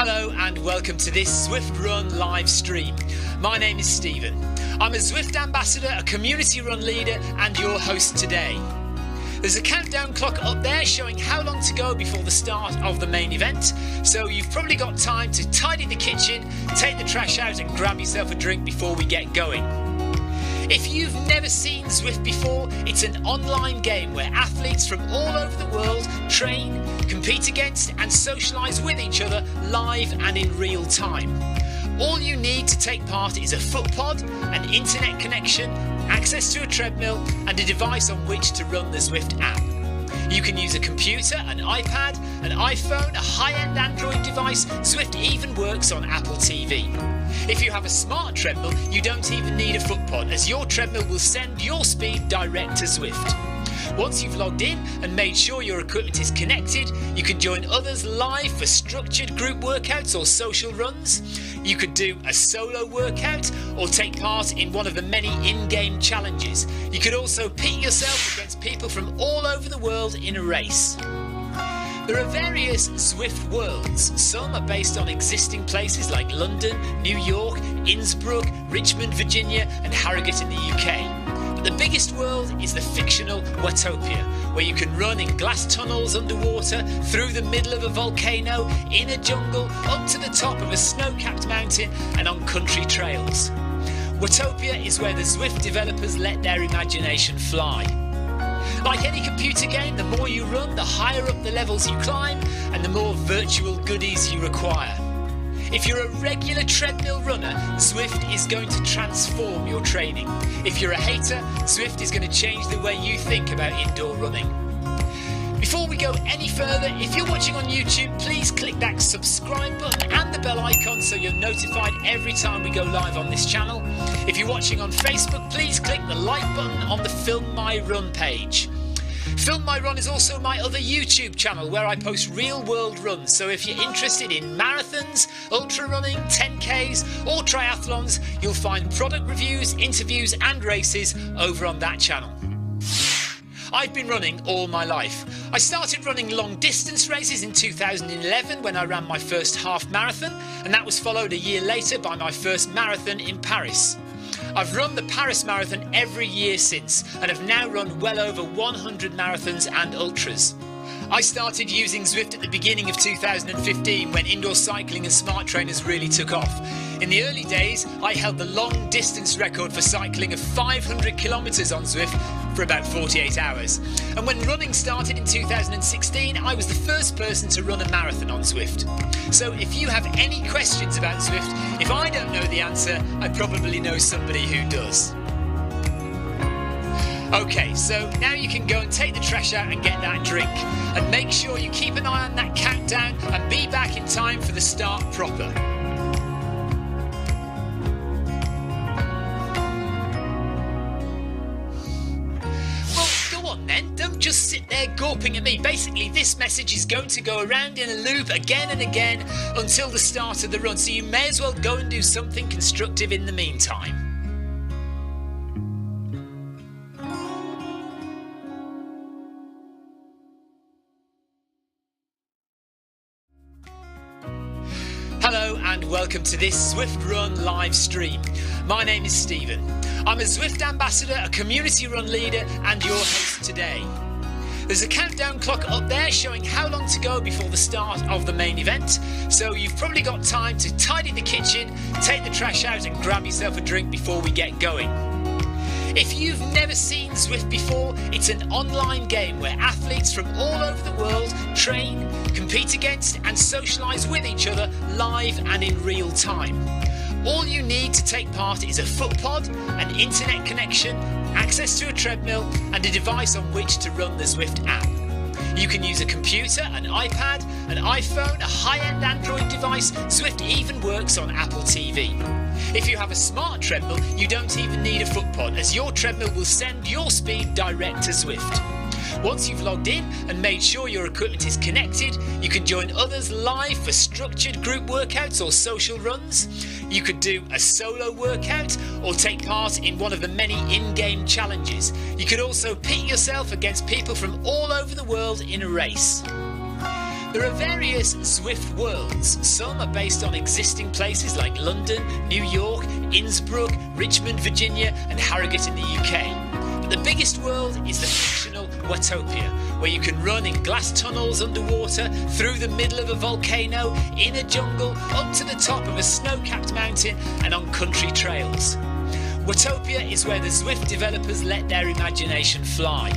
Hello and welcome to this Zwift Run live stream. My name is Stephen. I'm a Zwift ambassador, a community run leader and your host today. There's a countdown clock up there showing how long to go before the start of the main event, so you've probably got time to tidy the kitchen, take the trash out and grab yourself a drink before we get going. If you've never seen Zwift before, it's an online game where athletes from all over the world train, compete against and socialise with each other live and in real time. All you need to take part is a foot pod, an internet connection, access to a treadmill and a device on which to run the Zwift app. You can use a computer, an iPad, an iPhone, a high-end Android device. Zwift even works on Apple TV. If you have a smart treadmill, you don't even need a foot pod, as your treadmill will send your speed direct to Zwift. Once you've logged in and made sure your equipment is connected, you can join others live for structured group workouts or social runs. You could do a solo workout or take part in one of the many in-game challenges. You could also pit yourself against people from all over the world in a race. There are various Zwift worlds. Some are based on existing places like London, New York, Innsbruck, Richmond, Virginia and Harrogate in the UK. But the biggest world is the fictional Watopia, where you can run in glass tunnels underwater, through the middle of a volcano, in a jungle, up to the top of a snow-capped mountain and on country trails. Watopia is where the Zwift developers let their imagination fly. Like any computer game, the more you run, the higher up the levels you climb and the more virtual goodies you require. If you're a regular treadmill runner, Zwift is going to transform your training. If you're a hater, Zwift is going to change the way you think about indoor running. Before we go any further, if you're watching on YouTube, please click that subscribe button and the bell icon so you're notified every time we go live on this channel. If you're watching on Facebook, please click the like button on the Film My Run page. Film My Run is also my other YouTube channel where I post real world runs, so if you're interested in marathons, ultra running, 10Ks or triathlons, you'll find product reviews, interviews and races over on that channel. I've been running all my life. I started running long distance races in 2011 when I ran my first half marathon, and that was followed a year later by my first marathon in Paris. I've run the Paris Marathon every year since and have now run well over 100 marathons and ultras. I started using Zwift at the beginning of 2015 when indoor cycling and smart trainers really took off. In the early days, I held the long distance record for cycling of 500 kilometres on Zwift for about 48 hours. And when running started in 2016, I was the first person to run a marathon on Zwift. So if you have any questions about Zwift, if I don't know the answer, I probably know somebody who does. Okay, so now you can go and take the trash out and get that drink. And make sure you keep an eye on that countdown and be back in time for the start proper. Well, go on then, don't just sit there gawping at me. Basically, this message is going to go around in a loop again and again until the start of the run, so you may as well go and do something constructive in the meantime. Hello and welcome to this Zwift Run live stream. My name is Stephen. I'm a Zwift ambassador, a community run leader and your host today. There's a countdown clock up there showing how long to go before the start of the main event, so you've probably got time to tidy the kitchen, take the trash out and grab yourself a drink before we get going. If you've never seen Zwift before, it's an online game where athletes from all over the world train, compete against and socialise with each other live and in real time. All you need to take part is a foot pod, an internet connection, access to a treadmill and a device on which to run the Zwift app. You can use a computer, an iPad, an iPhone, a high-end Android device. Zwift even works on Apple TV. If you have a smart treadmill, you don't even need a foot pod, as your treadmill will send your speed direct to Zwift. Once you've logged in and made sure your equipment is connected, you can join others live for structured group workouts or social runs. You could do a solo workout or take part in one of the many in-game challenges. You could also pit yourself against people from all over the world in a race. There are various Zwift worlds. Some are based on existing places like London, New York, Innsbruck, Richmond, Virginia and Harrogate in the UK. But the biggest world is the fictional Watopia, where you can run in glass tunnels underwater, through the middle of a volcano, in a jungle, up to the top of a snow-capped mountain and on country trails. Watopia is where the Zwift developers let their imagination fly.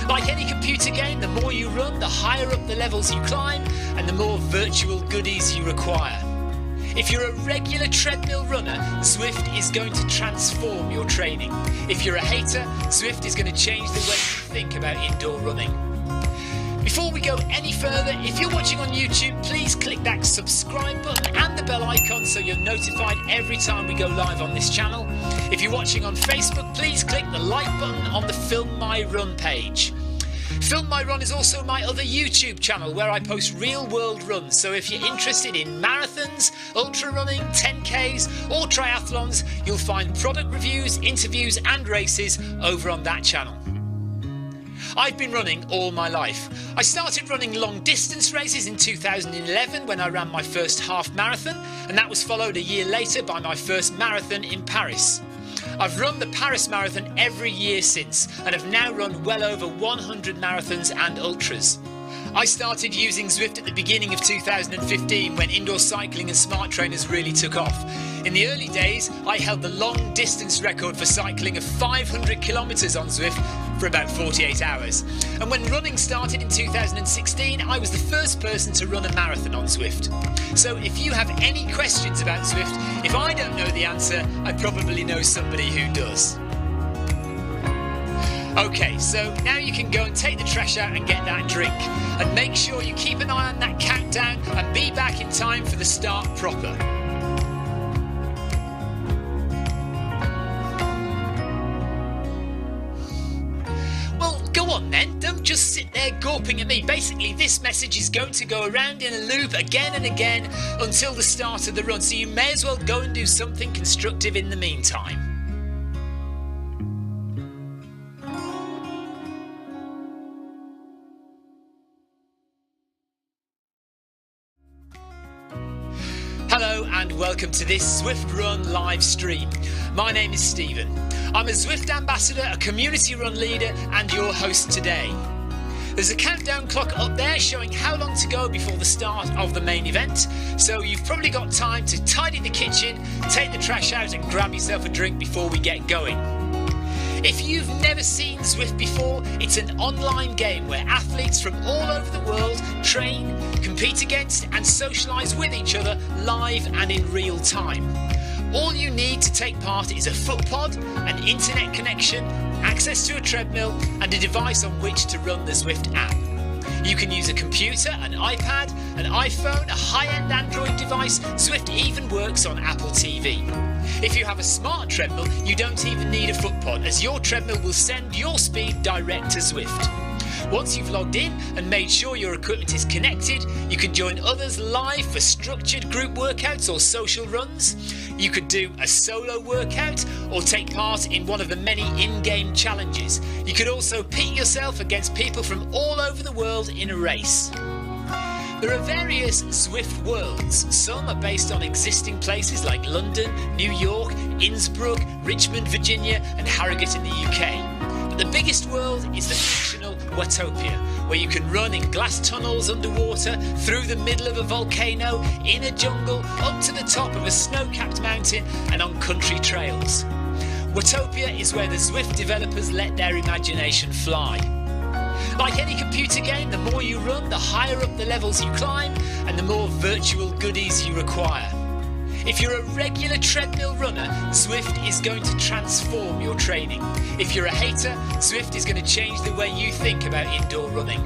Like any computer game, the more you run, the higher up the levels you climb and the more virtual goodies you require. If you're a regular treadmill runner, Zwift is going to transform your training. If you're a hater, Zwift is going to change the way you think about indoor running. Before we go any further, if you're watching on YouTube, please click that subscribe button and the bell icon so you're notified every time we go live on this channel. If you're watching on Facebook, please click the like button on the Film My Run page. Film My Run is also my other YouTube channel where I post real world runs, so if you're interested in marathons, ultra running, 10Ks or triathlons, you'll find product reviews, interviews and races over on that channel. I've been running all my life. I started running long distance races in 2011 when I ran my first half marathon, and that was followed a year later by my first marathon in Paris. I've run the Paris Marathon every year since and have now run well over 100 marathons and ultras. I started using Zwift at the beginning of 2015 when indoor cycling and smart trainers really took off. In the early days, I held the long distance record for cycling of 500 kilometres on Zwift for about 48 hours. And when running started in 2016, I was the first person to run a marathon on Zwift. So if you have any questions about Zwift, if I don't know the answer, I probably know somebody who does. Okay, so now you can go and take the trash out and get that drink. And make sure you keep an eye on that countdown and be back in time for the start proper. Well, go on then, don't just sit there gawping at me. Basically, this message is going to go around in a loop again and again until the start of the run, so you may as well go and do something constructive in the meantime. Hello and welcome to this Zwift Run live stream. My name is Stephen. I'm a Zwift ambassador, a community run leader and your host today. There's a countdown clock up there showing how long to go before the start of the main event, so you've probably got time to tidy the kitchen, take the trash out and grab yourself a drink before we get going. If you've never seen Zwift before, it's an online game where athletes from all over the world train, compete against and socialise with each other live and in real time. All you need to take part is a foot pod, an internet connection, access to a treadmill and a device on which to run the Zwift app. You can use a computer, an iPad, an iPhone, a high-end Android device. Zwift even works on Apple TV. If you have a smart treadmill, you don't even need a foot pod, as your treadmill will send your speed direct to Zwift. Once you've logged in and made sure your equipment is connected, you can join others live for structured group workouts or social runs. You could do a solo workout or take part in one of the many in-game challenges. You could also pit yourself against people from all over the world in a race. There are various Zwift worlds. Some are based on existing places like London, New York, Innsbruck, Richmond, Virginia and Harrogate in the UK. But the biggest world is the fictional Watopia, where you can run in glass tunnels underwater, through the middle of a volcano, in a jungle, up to the top of a snow-capped mountain and on country trails. Watopia is where the Zwift developers let their imagination fly. Like any computer game, the more you run, the higher up the levels you climb and the more virtual goodies you require. If you're a regular treadmill runner, Zwift is going to transform your training. If you're a hater, Zwift is going to change the way you think about indoor running.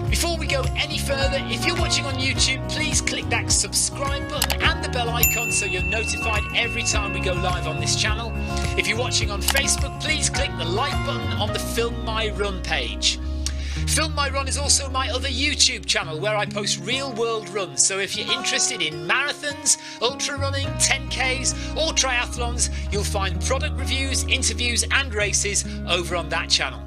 Before we go any further, if you're watching on YouTube, please click that subscribe button and the bell icon so you're notified every time we go live on this channel. If you're watching on Facebook, please click the like button on the Film My Run page. Film My Run is also my other YouTube channel where I post real world runs, so if you're interested in marathons, ultra running, 10Ks or triathlons, you'll find product reviews, interviews and races over on that channel.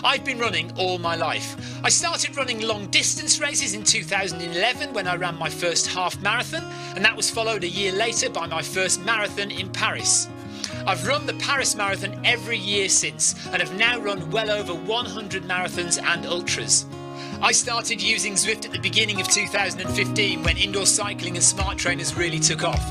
I've been running all my life. I started running long distance races in 2011 when I ran my first half marathon, and that was followed a year later by my first marathon in Paris. I've run the Paris Marathon every year since, and have now run well over 100 marathons and ultras. I started using Zwift at the beginning of 2015 when indoor cycling and smart trainers really took off.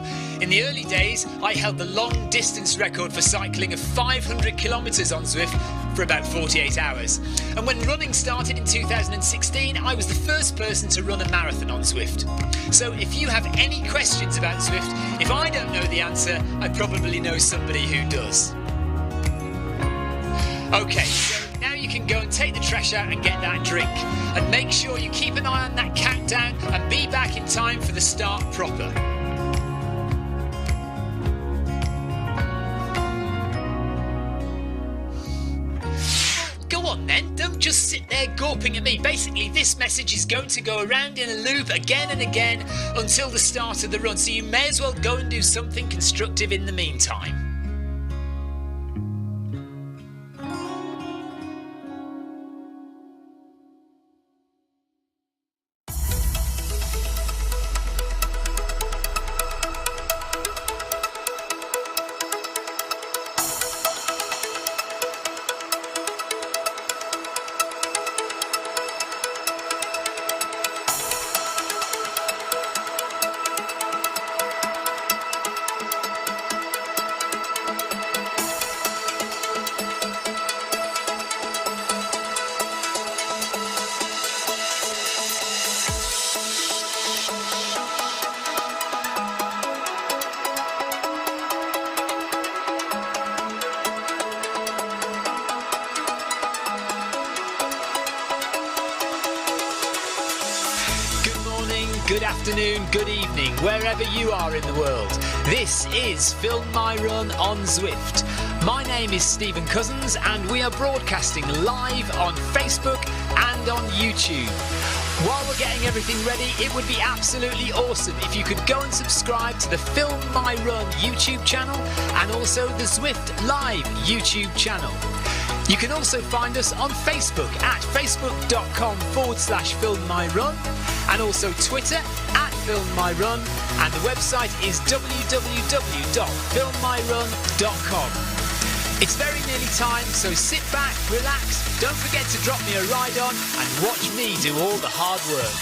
In the early days, I held the long distance record for cycling of 500 kilometres on Zwift for about 48 hours. And when running started in 2016, I was the first person to run a marathon on Zwift. So if you have any questions about Zwift, if I don't know the answer, I probably know somebody who does. Okay, so now you can go and take the trash out and get that drink. And make sure you keep an eye on that countdown and be back in time for the start proper. Go on then, don't just sit there gawping at me. Basically, this message is going to go around in a loop again and again until the start of the run, so you may as well go and do something constructive in the meantime. Good afternoon, good evening, wherever you are in the world. This is Film My Run on Zwift. My name is Stephen Cousins and we are broadcasting live on Facebook and on YouTube. While we're getting everything ready, it would be absolutely awesome if you could go and subscribe to the Film My Run YouTube channel and also the Zwift Live YouTube channel. You can also find us on Facebook at facebook.com/filmmyrun and also Twitter at filmmyrun, and the website is www.filmmyrun.com. It's very nearly time, so sit back, relax, don't forget to drop me a ride on and watch me do all the hard work.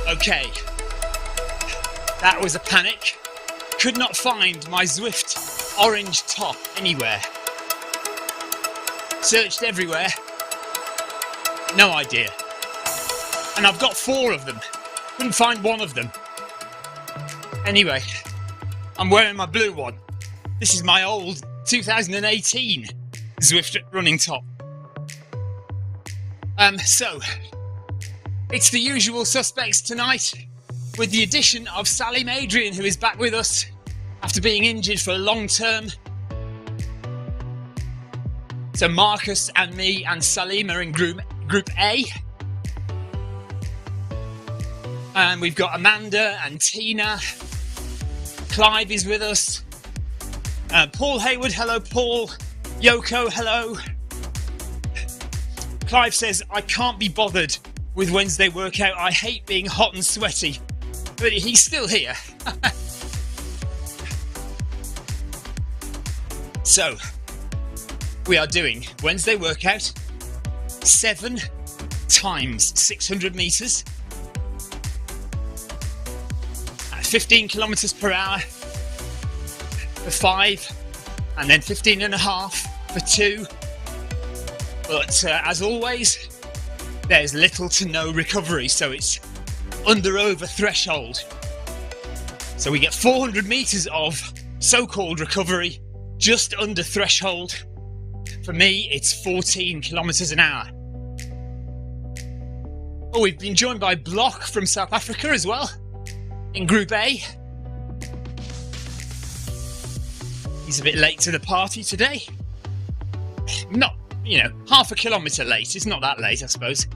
Okay, that was a panic. Could not find my Zwift orange top anywhere. Searched everywhere. No idea. And I've got 4 of them. Couldn't find one of them. Anyway, I'm wearing my blue one. This is my old 2018 Zwift running top. So, it's the usual suspects tonight, with the addition of Salim Adrian, who is back with us after being injured for a long term. So Marcus and me and Salim are in Group A. And we've got Amanda and Tina. Clive is with us. Paul Hayward, hello Paul. Yoko, hello. Clive says, I can't be bothered with Wednesday workout. I hate being hot and sweaty. But he's still here. So, We are doing Wednesday workout, 7 times 600 metres at 15 kilometres per hour for 5, and then 15.5 for 2. But as always, there's little to no recovery, so it's over threshold. So we get 400 metres of so-called recovery, just under threshold. For me, it's 14 kilometres an hour. Oh, we've been joined by Block from South Africa as well, in Group A. He's a bit late to the party today. Not, half a kilometre late. It's not that late, I suppose.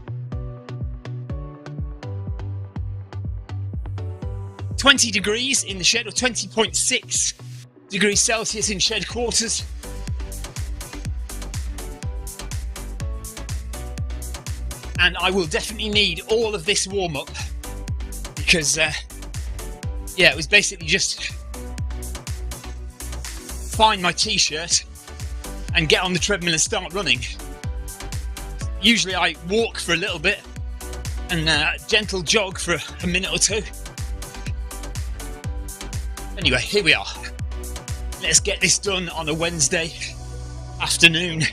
20 degrees in the shed, or 20.6 degrees Celsius in shed quarters. And I will definitely need all of this warm-up because, it was basically just find my t-shirt and get on the treadmill and start running. Usually I walk for a little bit and gentle jog for a minute or two. Anyway, here we are. Let's get this done on a Wednesday afternoon,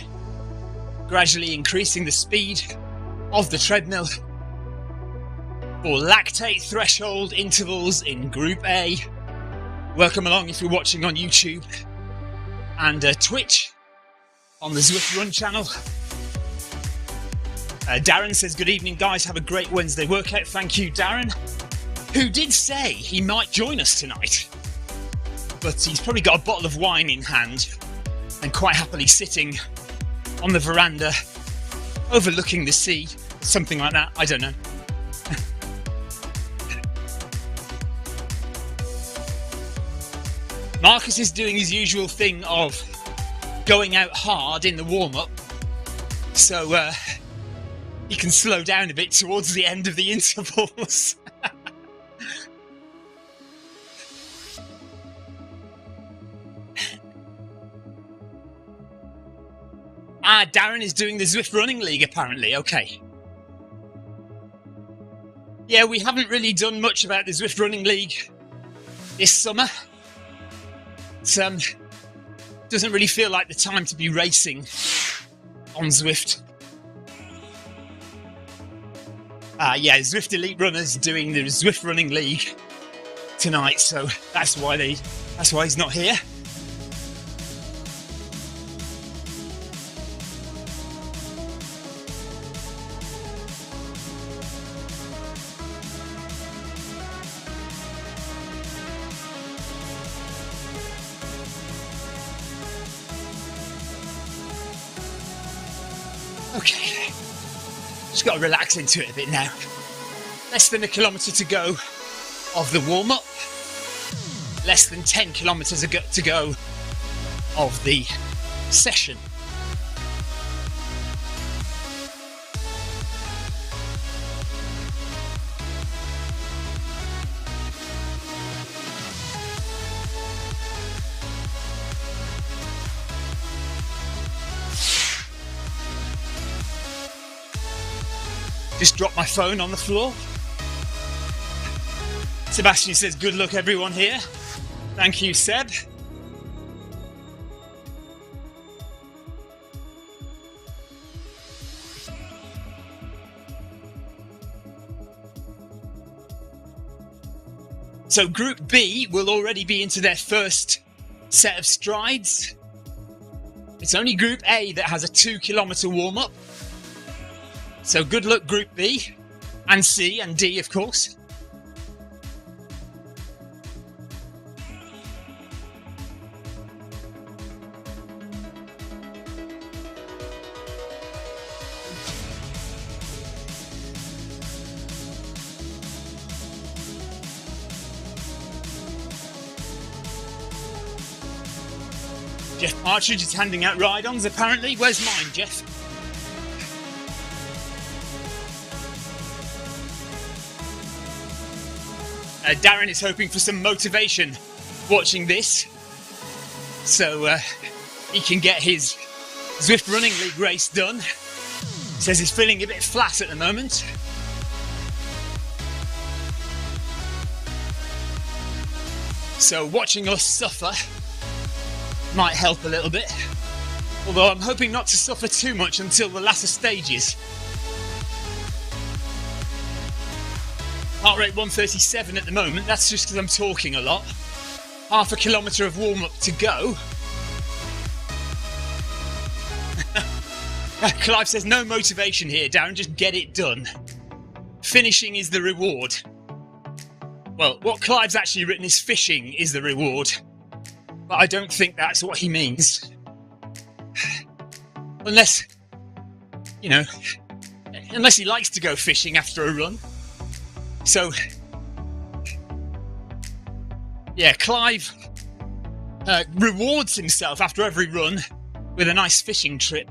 gradually increasing the speed of the treadmill for lactate threshold intervals in Group A. Welcome along if you're watching on YouTube and Twitch on the Zwift Run channel. Darren says, good evening guys, have a great Wednesday workout. Thank you, Darren, who did say he might join us tonight, but he's probably got a bottle of wine in hand and quite happily sitting on the veranda overlooking the sea, something like that, I don't know. Marcus is doing his usual thing of going out hard in the warm-up, so he can slow down a bit towards the end of the intervals. Darren is doing the Zwift Running League, apparently. Okay. Yeah, we haven't really done much about the Zwift Running League this summer. It doesn't really feel like the time to be racing on Zwift. Zwift Elite Runners doing the Zwift Running League tonight, so that's why he's not here. Okay, just got to relax into it a bit now. Less than a kilometre to go of the warm-up. Less than 10 kilometres to go of the session. Just dropped my phone on the floor. Sebastian says, good luck everyone here. Thank you, Seb. So Group B will already be into their first set of strides. It's only Group A that has a 2 kilometre warm-up. So good luck Group B, and C, and D, of course. Jeff Partridge is handing out ride-ons, apparently. Where's mine, Jeff? Darren is hoping for some motivation watching this, so he can get his Zwift Running League race done. Says he's feeling a bit flat at the moment. So watching us suffer might help a little bit. Although I'm hoping not to suffer too much until the latter stages. Heart rate 137 at the moment, that's just because I'm talking a lot. Half a kilometre of warm-up to go. Clive says no motivation here, Darren, just get it done. Finishing is the reward. Well, what Clive's actually written is fishing is the reward. But I don't think that's what he means. Unless, you know, unless he likes to go fishing after a run. So, yeah, Clive rewards himself after every run with a nice fishing trip.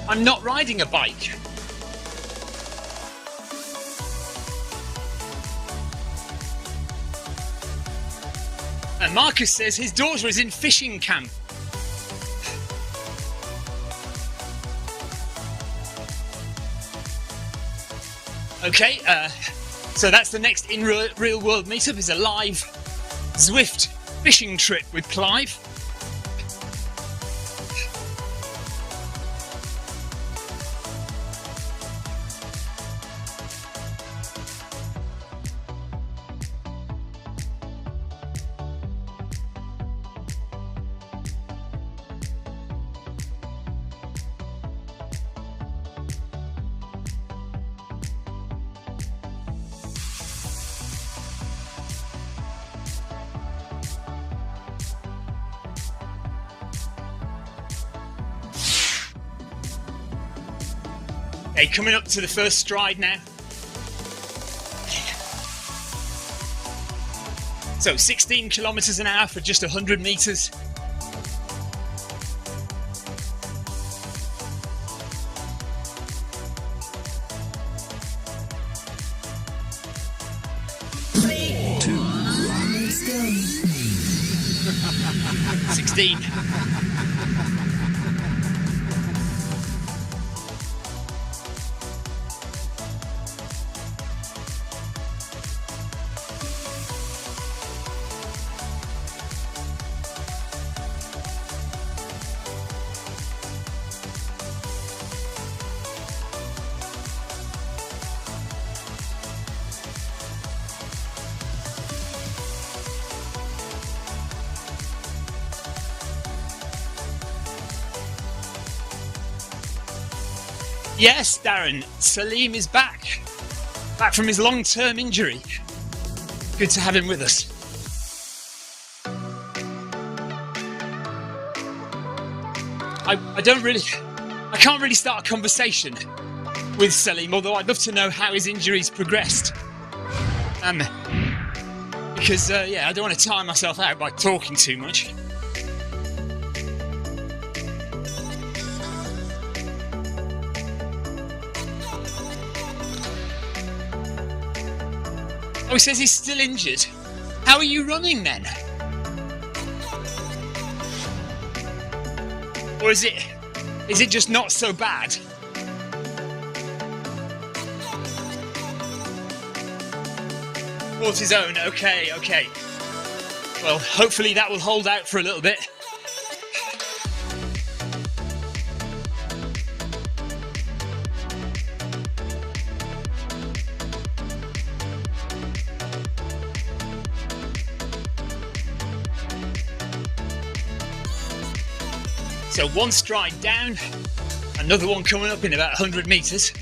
I'm not riding a bike. And Marcus says his daughter is in fishing camp. Okay, so that's the next in real world meetup, is a live Zwift fishing trip with Clive. Okay, coming up to the first stride now. So 16 kilometres an hour for just 100 metres. Let's go. 16. Yes, Darren, Salim is back. Back from his long-term injury. Good to have him with us. I can't really start a conversation with Salim, although I'd love to know how his injury's progressed. Because, I don't want to tire myself out by talking too much. Oh, he says he's still injured. How are you running then? Or is it just not so bad? Cortisone, okay. Well, hopefully that will hold out for a little bit. So one stride down, another one coming up in about 100 metres.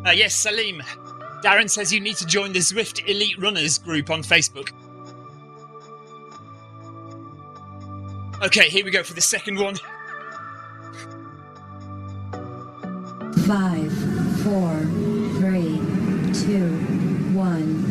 Yes, Salim. Darren says you need to join the Zwift Elite Runners group on Facebook. Okay, here we go for the second one. 5, 4, 3, 2, 1.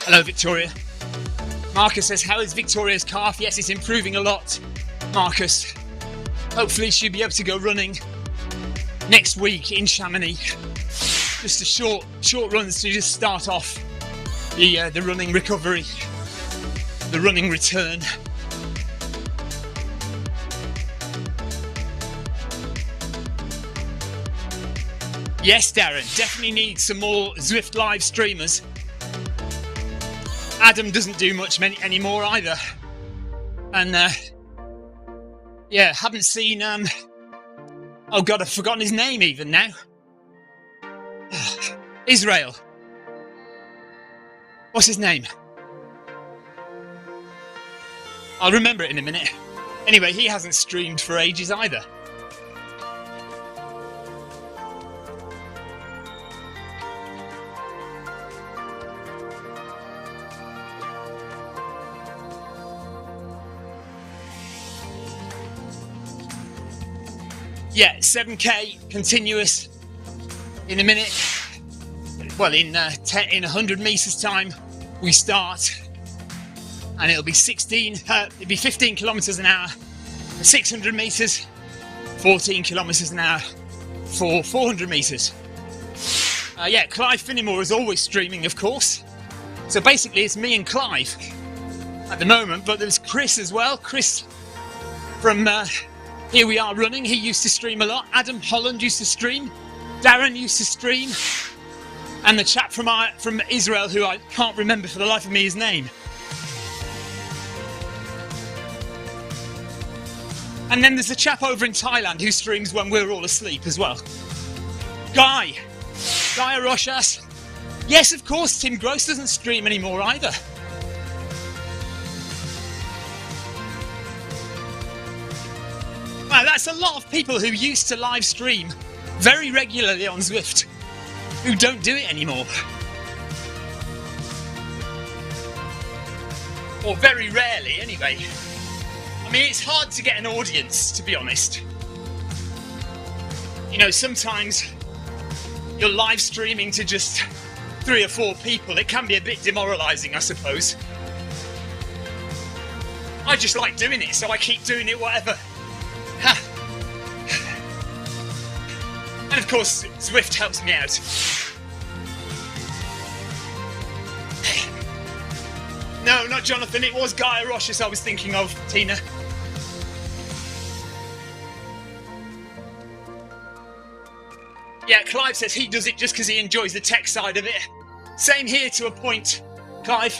Hello, Victoria. Marcus says, how is Victoria's calf? Yes, it's improving a lot, Marcus. Hopefully she'll be able to go running next week in Chamonix. Just a short runs to just start off the running recovery, the running return. Yes, Darren, definitely need some more Zwift live streamers. Adam doesn't do much anymore either. And yeah, haven't seen oh god, I've forgotten his name even now. Israel. What's his name? I'll remember it in a minute. Anyway, he hasn't streamed for ages either. Yeah, 7k continuous in a minute. Well, in 100 meters time we start, and it'll be 15 kilometers an hour for 600 meters, 14 kilometers an hour for 400 meters. Yeah, Clive Finnemore is always streaming, of course. So basically, it's me and Clive at the moment, but there's Chris as well. Chris from Here We Are Running, he used to stream a lot. Adam Holland used to stream. Darren used to stream. And the chap from Israel, who I can't remember for the life of me his name. And then there's a chap over in Thailand who streams when we're all asleep as well. Guy Aroshas. Yes, of course, Tim Gross doesn't stream anymore either. Wow, that's a lot of people who used to live stream very regularly on Zwift who don't do it anymore. Or very rarely, anyway. I mean, it's hard to get an audience, to be honest. You know, sometimes you're live streaming to just 3 or 4 people. It can be a bit demoralising, I suppose. I just like doing it, so I keep doing it whatever. And of course, Zwift helps me out. No, not Jonathan, it was Guy Aroshas I was thinking of, Tina. Yeah, Clive says he does it just because he enjoys the tech side of it. Same here to a point, Clive.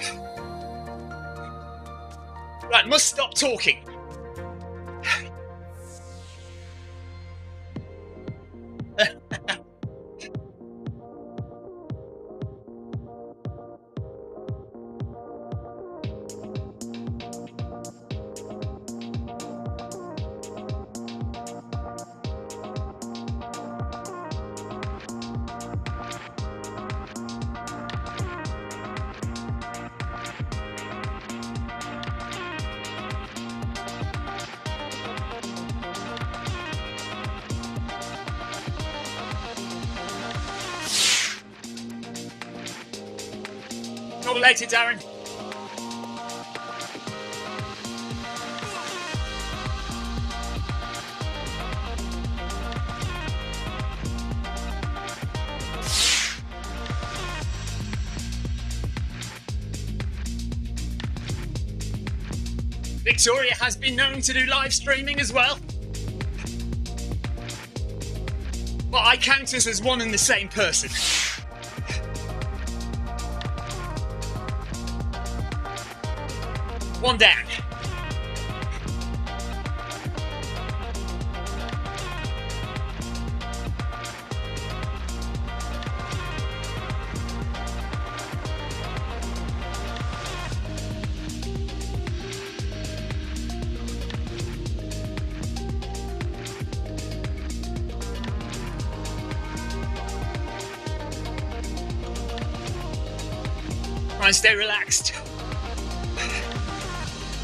Right, must stop talking. Talk later, Darren. Victoria has been known to do live streaming as well. But I count us as one and the same person. One down. Try and stay relaxed.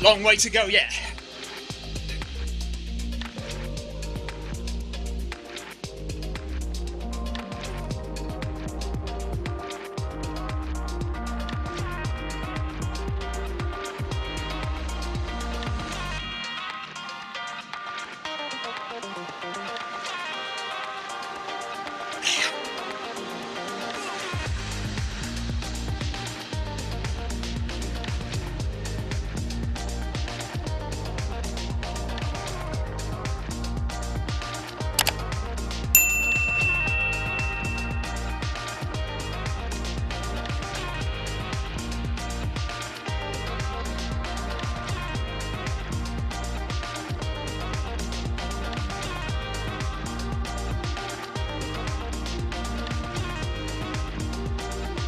Long way to go yet.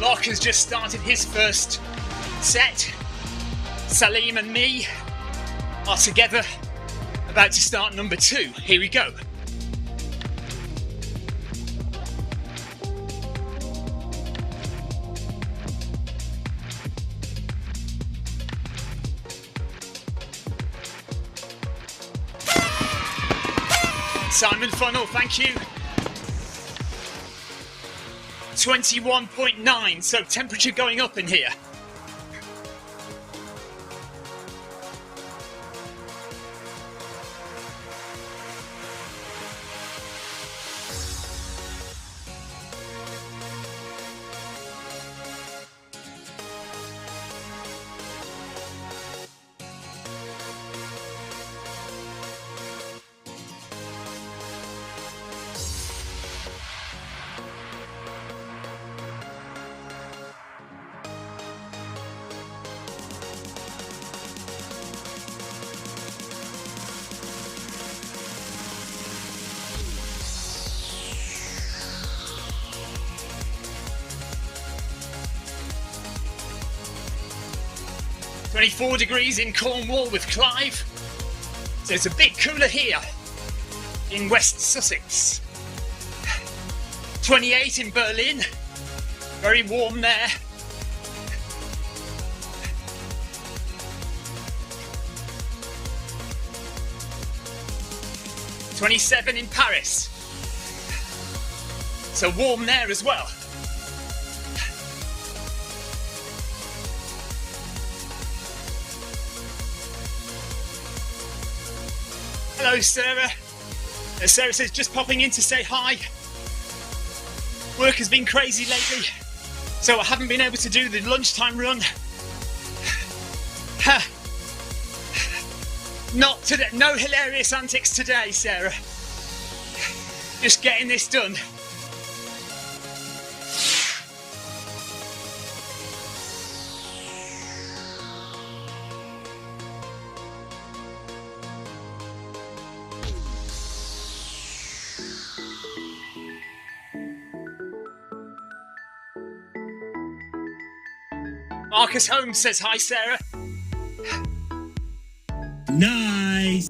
Locke has just started his first set. Salim and me are together, about to start number 2. Here we go. Simon Funnel, thank you. 21.9, so temperature going up in here. .4 degrees in Cornwall with Clive, so it's a bit cooler here in West Sussex. 28 in Berlin, very warm there. .27 in Paris, so warm there as well. Hello Sarah. Sarah says just popping in to say hi. Work has been crazy lately, so I haven't been able to do the lunchtime run. Not today, no hilarious antics today, Sarah. Just getting this done. Marcus Holmes says hi, Sarah. Nice.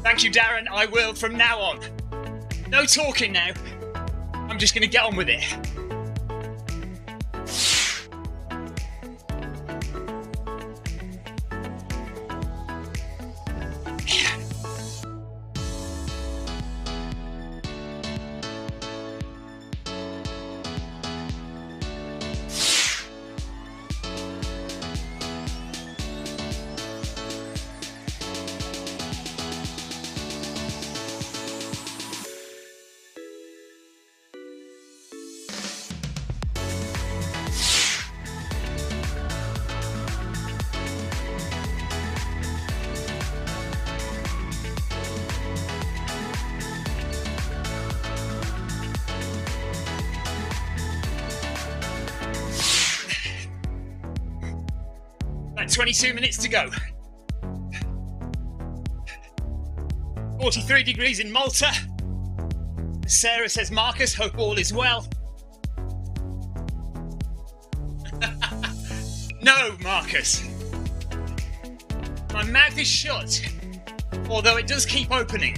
Thank you, Darren. I will from now on. No talking now. I'm just going to get on with it. Like 22 minutes to go. 43 degrees in Malta. Sarah says, Marcus, hope all is well. No, Marcus. My mouth is shut, although it does keep opening.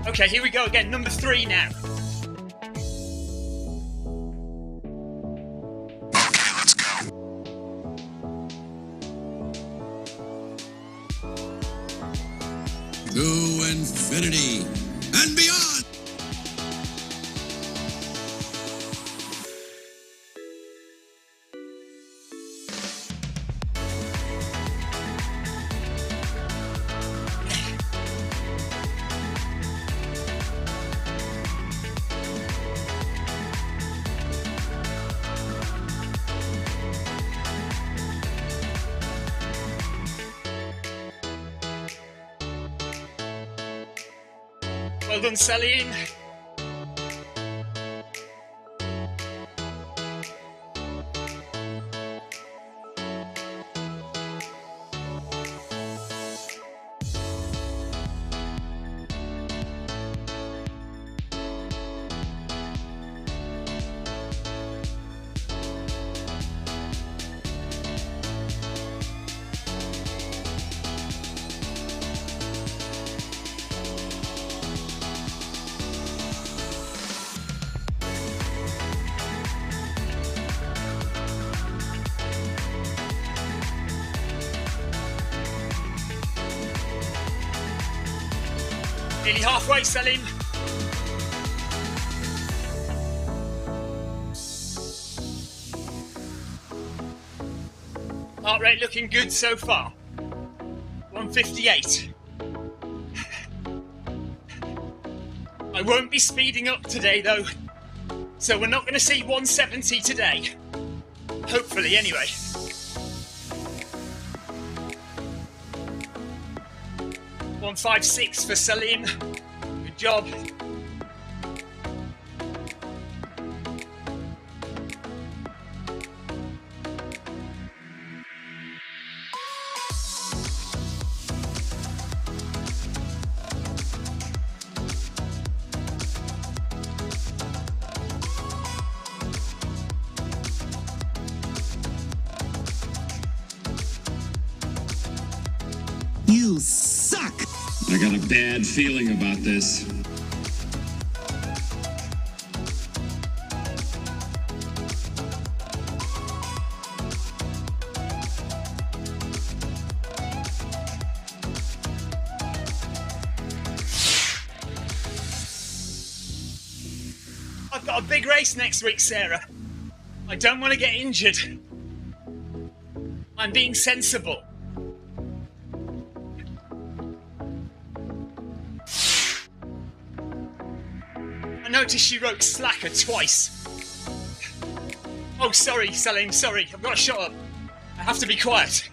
Okay, here we go again. Number 3 now. Okay, let's go. To infinity and beyond. Well done, Celine. Nearly halfway, Celine. Heart rate looking good so far. 158. I won't be speeding up today though, so we're not going to see 170 today. Hopefully, anyway. .156 for Celine. Good job. You suck! I got a bad feeling about this. I've got a big race next week, Sarah. I don't want to get injured. I'm being sensible. I noticed she wrote slacker twice. Oh, sorry, Celine, sorry. I've got to shut up. I have to be quiet.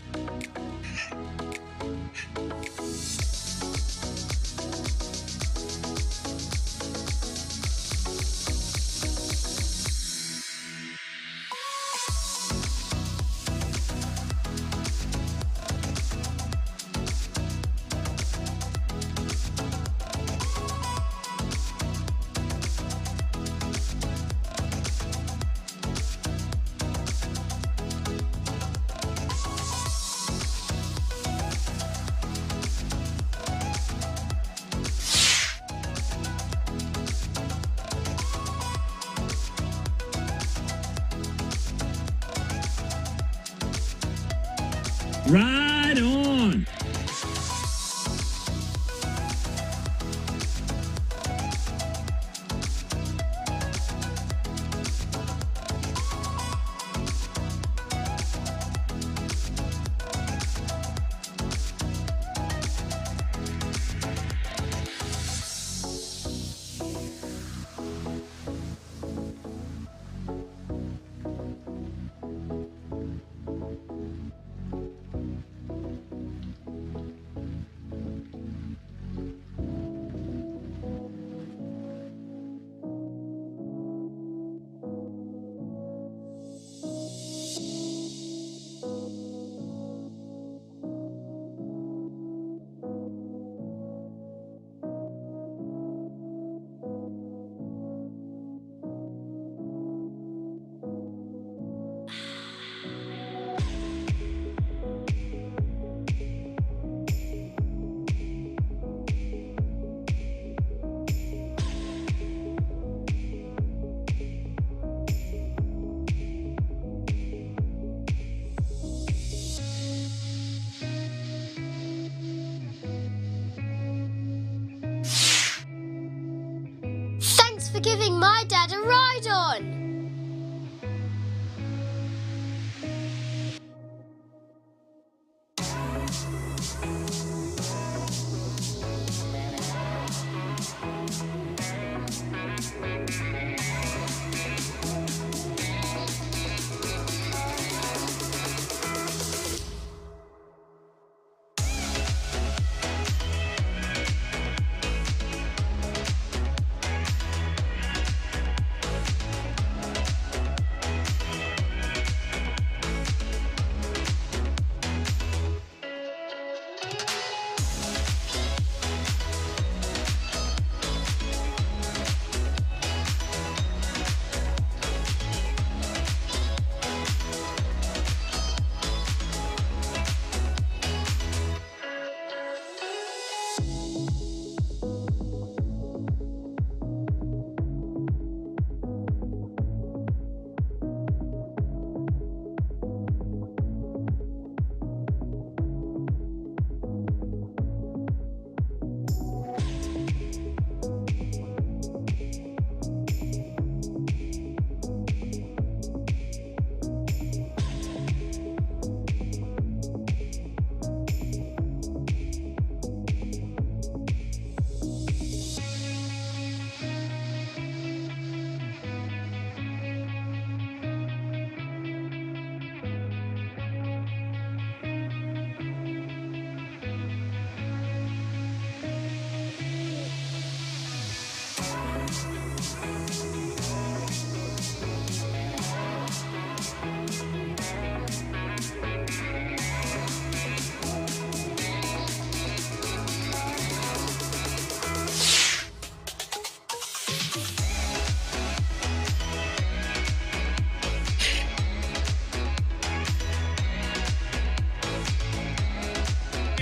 Right on! my dad a ride on?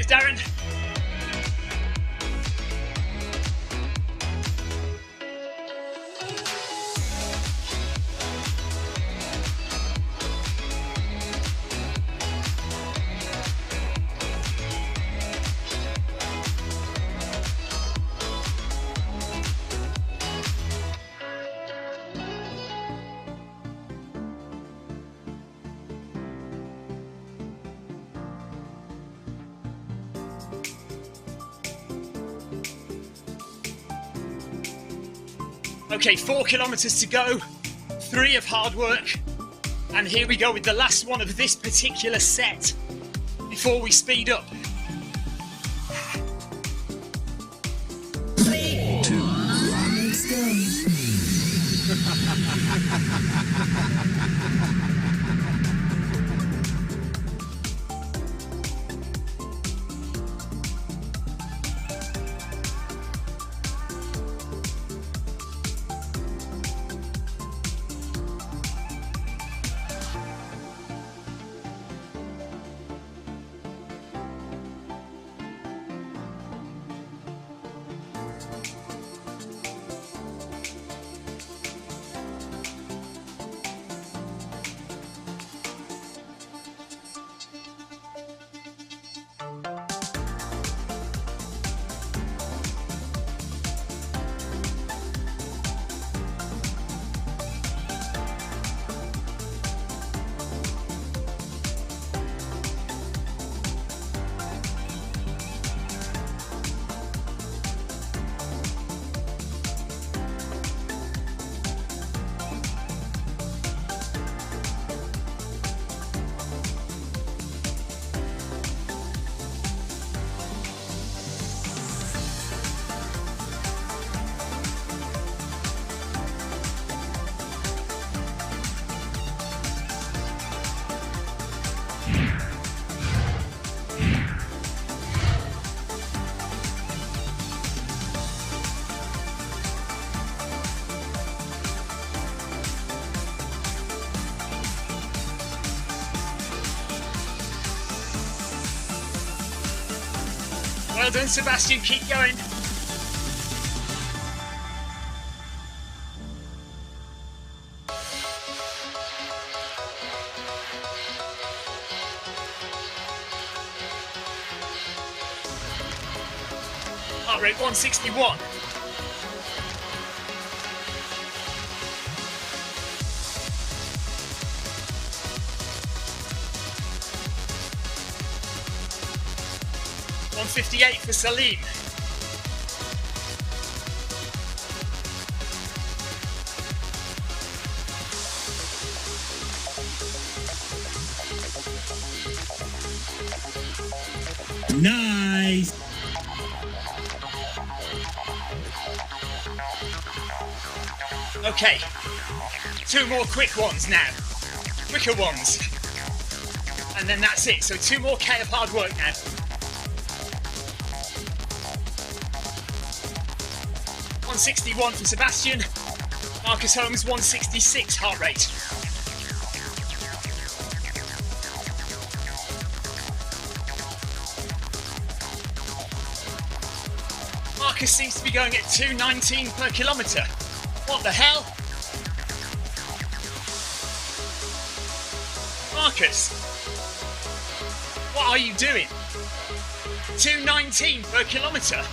Darren. Okay, 4 kilometres to go, 3 of hard work, and here we go with the last one of this particular set before we speed up. 3, 2, 1, let's go. Well done, Sebastian, keep going. Heart rate 161. 1:58 for Salim. Nice. Okay, 2 more quick ones now. Quicker ones. And then that's it. So 2 more K of hard work now. 161 for Sebastian. Marcus Holmes, 166 heart rate. Marcus seems to be going at 2:19 per kilometre. What the hell? Marcus, what are you doing? 2:19 per kilometre.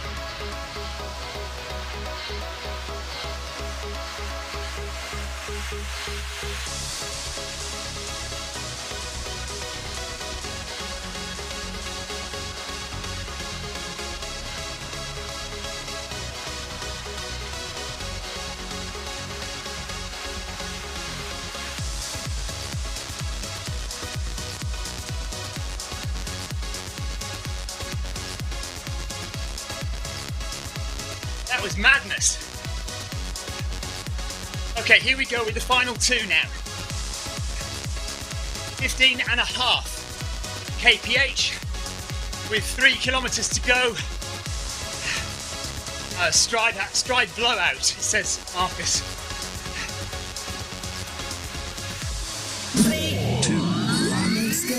That was madness. Okay, here we go with the final 2 now. 15.5 kph with 3 kilometres to go. Stride blowout, it says Marcus. 3, 2, 1, let's go.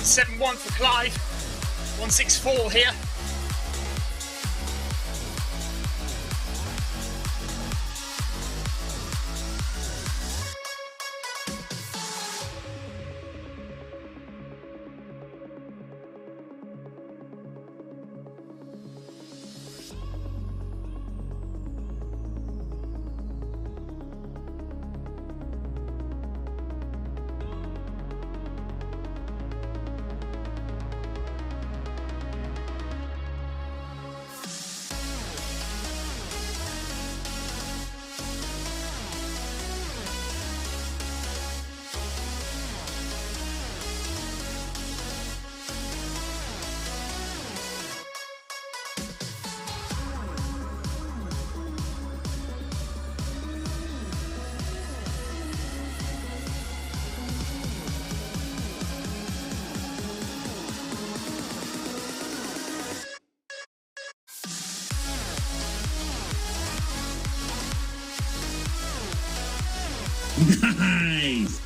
.71 for Clive, 164 here. Nice.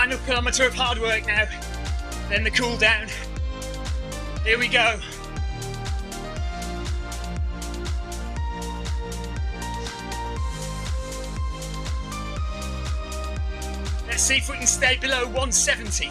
Final kilometre of hard work now, then the cool down. Here we go. Let's see if we can stay below 170.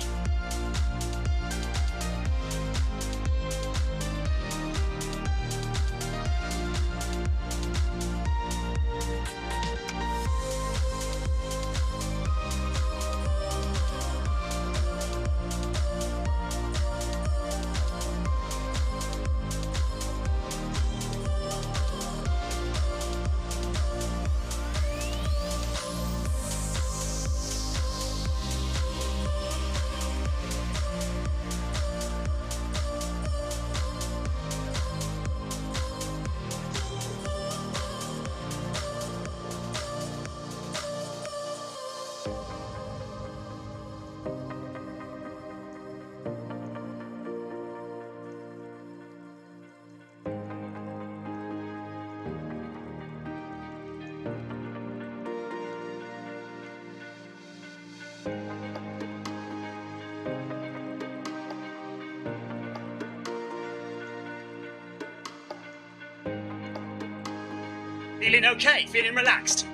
Feeling okay? Feeling relaxed?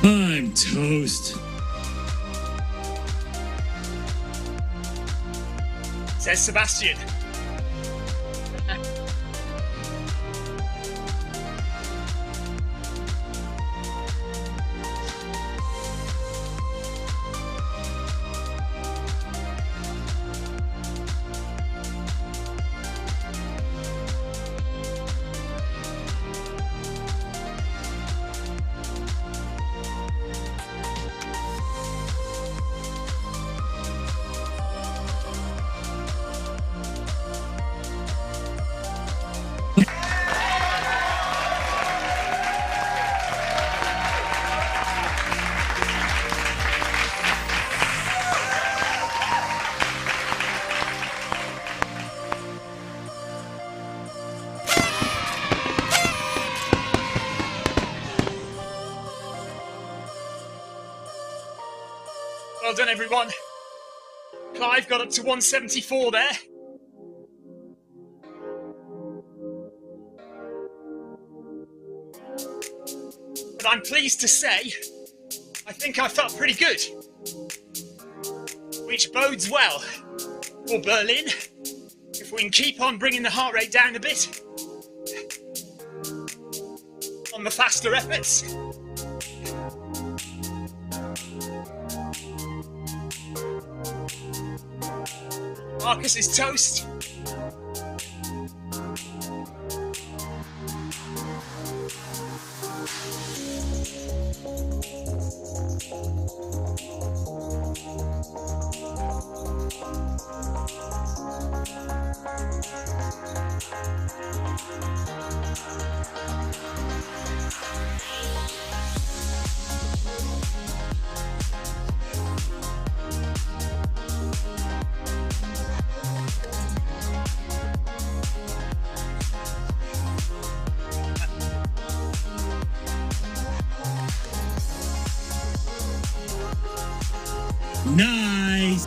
I'm toast. Says Sebastian. Well done, everyone. Clive got up to 174 there. But I'm pleased to say, I think I felt pretty good. Which bodes well for Berlin, if we can keep on bringing the heart rate down a bit on the faster efforts. Marcus is toast. Nice.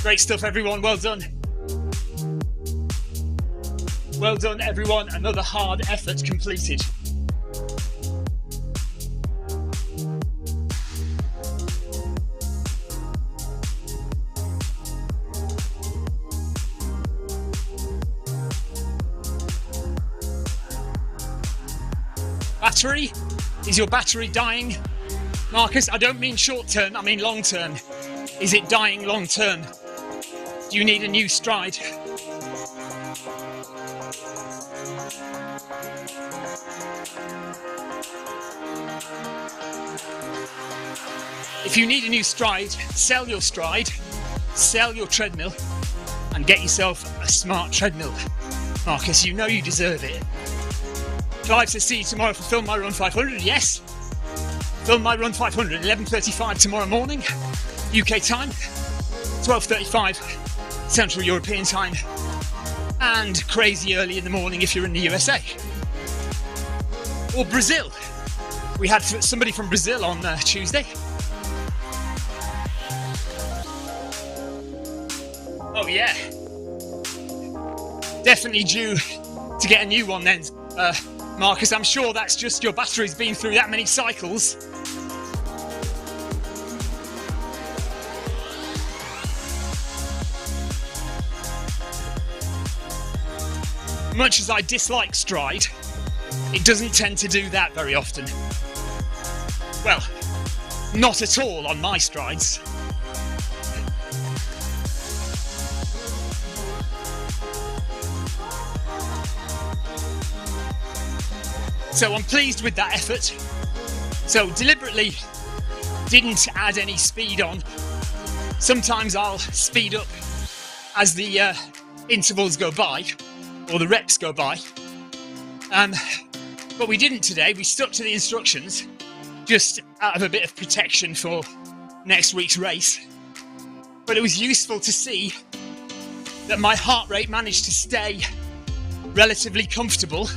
Great stuff, everyone. Well done. Well done, everyone. Another hard effort completed. Battery? Is your battery dying? Marcus, I don't mean short term, I mean long term. Is it dying long term? Do you need a new stride? If you need a new stride, sell your stride, sell your treadmill, and get yourself a smart treadmill. Marcus, you know you deserve it. Clive says, see you tomorrow for Film My Run 500. Yes. Film My Run 500, 11:35 tomorrow morning, UK time, 12:35 Central European time, and crazy early in the morning if you're in the USA. Or Brazil. We had somebody from Brazil on Tuesday. Oh yeah. Definitely due to get a new one then, Marcus. I'm sure that's just your battery's been through that many cycles. Much as I dislike stride, it doesn't tend to do that very often. Well, not at all on my strides. So I'm pleased with that effort. So deliberately didn't add any speed on. Sometimes I'll speed up as the intervals go by, or the reps go by. But we didn't today. We stuck to the instructions, just out of a bit of protection for next week's race. But it was useful to see that my heart rate managed to stay relatively comfortable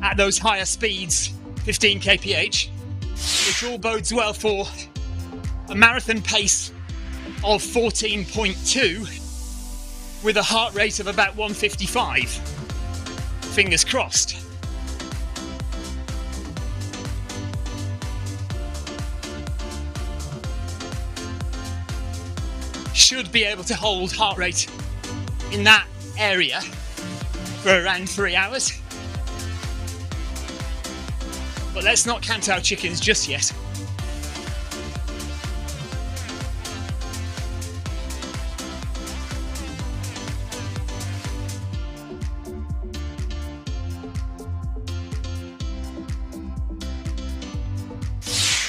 at those higher speeds, 15 kph, which all bodes well for a marathon pace of 14.2 with a heart rate of about 155. Fingers crossed. Should be able to hold heart rate in that area for around 3 hours. But let's not count our chickens just yet.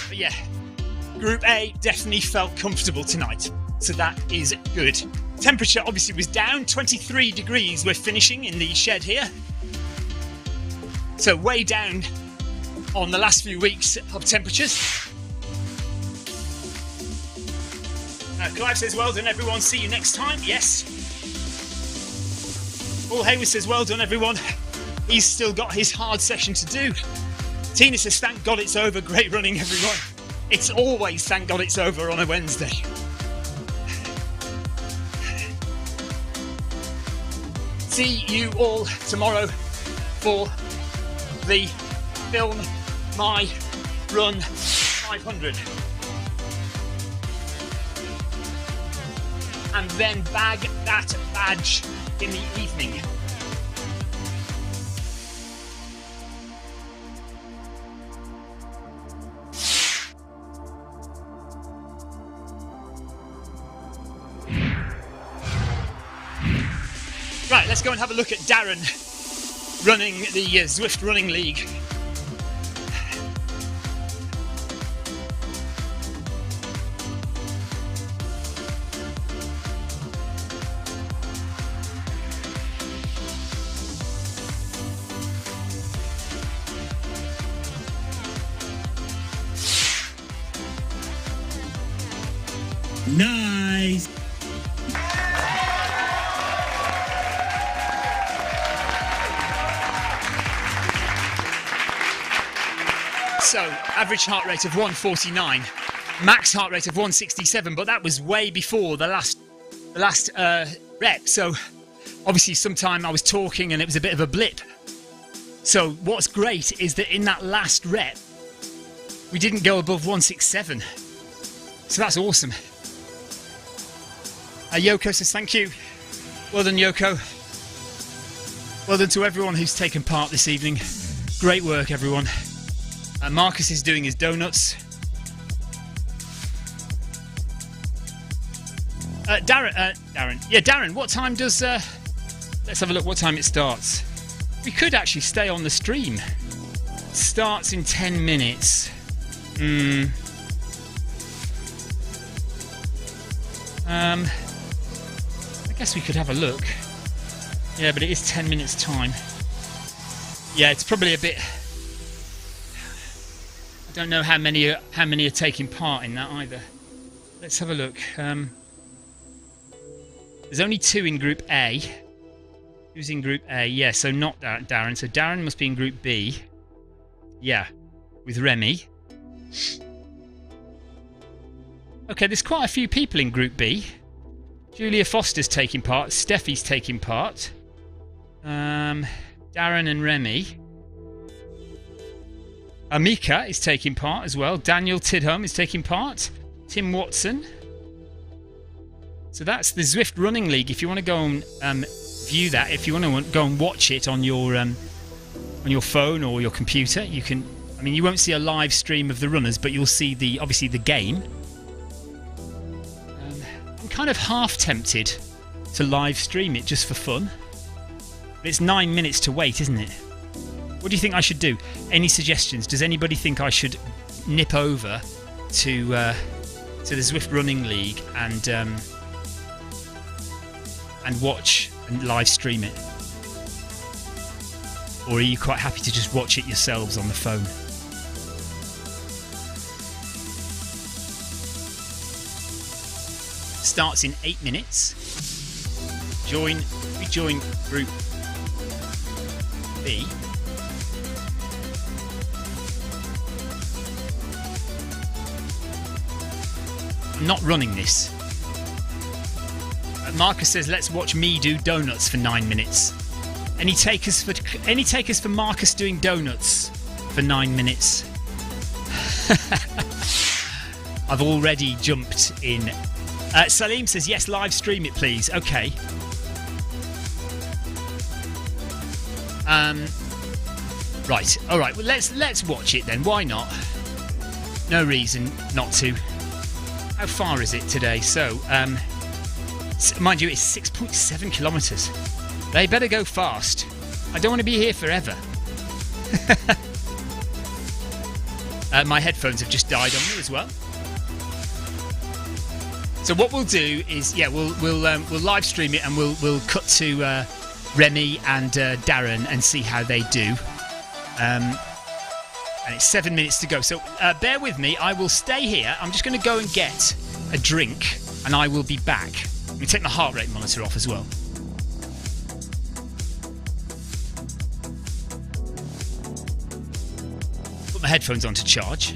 But yeah, Group A definitely felt comfortable tonight, so that is good. Temperature obviously was down, 23 degrees we're finishing in the shed here. So way down on the last few weeks of temperatures. Clive says, well done everyone, see you next time. Yes. Paul Hayward says, well done everyone, he's still got his hard session to do. Tina says, thank God it's over, great running everyone. It's always thank God it's over on a Wednesday. See you all tomorrow for the Film My Run 500. And then bag that badge in the evening. Right, let's go and have a look at Darren running the Zwift Running League. Nice. So, average heart rate of 149, max heart rate of 167, but that was way before the last rep. So, obviously, sometime I was talking and it was a bit of a blip. So, what's great is that in that last rep, we didn't go above 167. So that's awesome. Yoko says thank you. Well done, Yoko. Well done to everyone who's taken part this evening. Great work, everyone. Marcus is doing his donuts. Darren, what time does... let's have a look what time it starts. We could actually stay on the stream. Starts in 10 minutes. I guess we could have a look. Yeah, but it is 10 minutes time. Yeah, it's probably a bit... I don't know how many are taking part in that either. Let's have a look. There's only 2 in Group A. Who's in Group A? Yeah, so not Darren. So Darren must be in Group B. Yeah, with Remy. Okay, there's quite a few people in Group B. Julia Foster's taking part. Steffi's taking part. Darren and Remy. Amika is taking part as well. Daniel Tidholm is taking part. Tim Watson. So that's the Zwift Running League. If you want to go and view that, if you want to go and watch it on your phone or your computer, you can. I mean, you won't see a live stream of the runners, but you'll see obviously the game. I'm kind of half tempted to live stream it just for fun. But it's 9 minutes to wait, isn't it? What do you think I should do? Any suggestions? Does anybody think I should nip over to the Zwift Running League and watch and live stream it? Or are you quite happy to just watch it yourselves on the phone? Starts in 8 minutes. We join Group B. I'm not running this. Marcus says, let's watch me do donuts for 9 minutes. Any takers for Marcus doing donuts for 9 minutes? I've already jumped in. Salim says, yes, live stream it, please. Okay. Right. All right. Well, let's watch it then. Why not? No reason not to. How far is it today? So, mind you, it's 6.7 kilometres. They better go fast. I don't want to be here forever. My headphones have just died on me as well. So what we'll do is, yeah, we'll live stream it and we'll cut to Remy and Darren and see how they do. And it's 7 minutes to go. So bear with me. I will stay here. I'm just going to go and get a drink and I will be back. I'm going to take my heart rate monitor off as well. Put my headphones on to charge.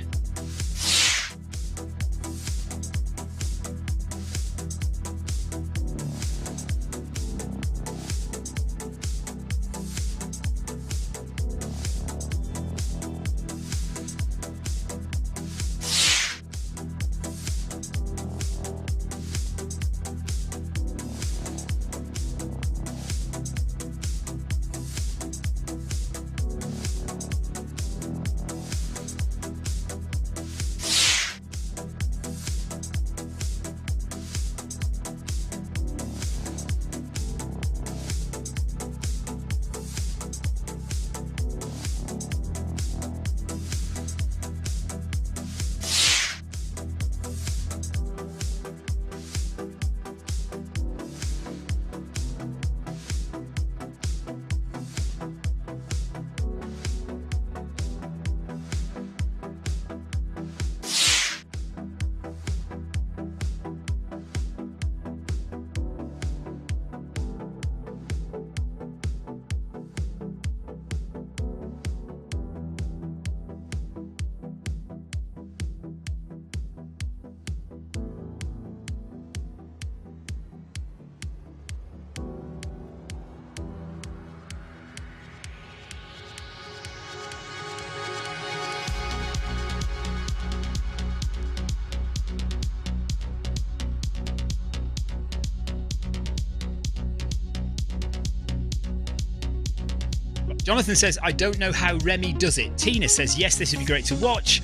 Jonathan says, I don't know how Remy does it. Tina says, yes, this would be great to watch.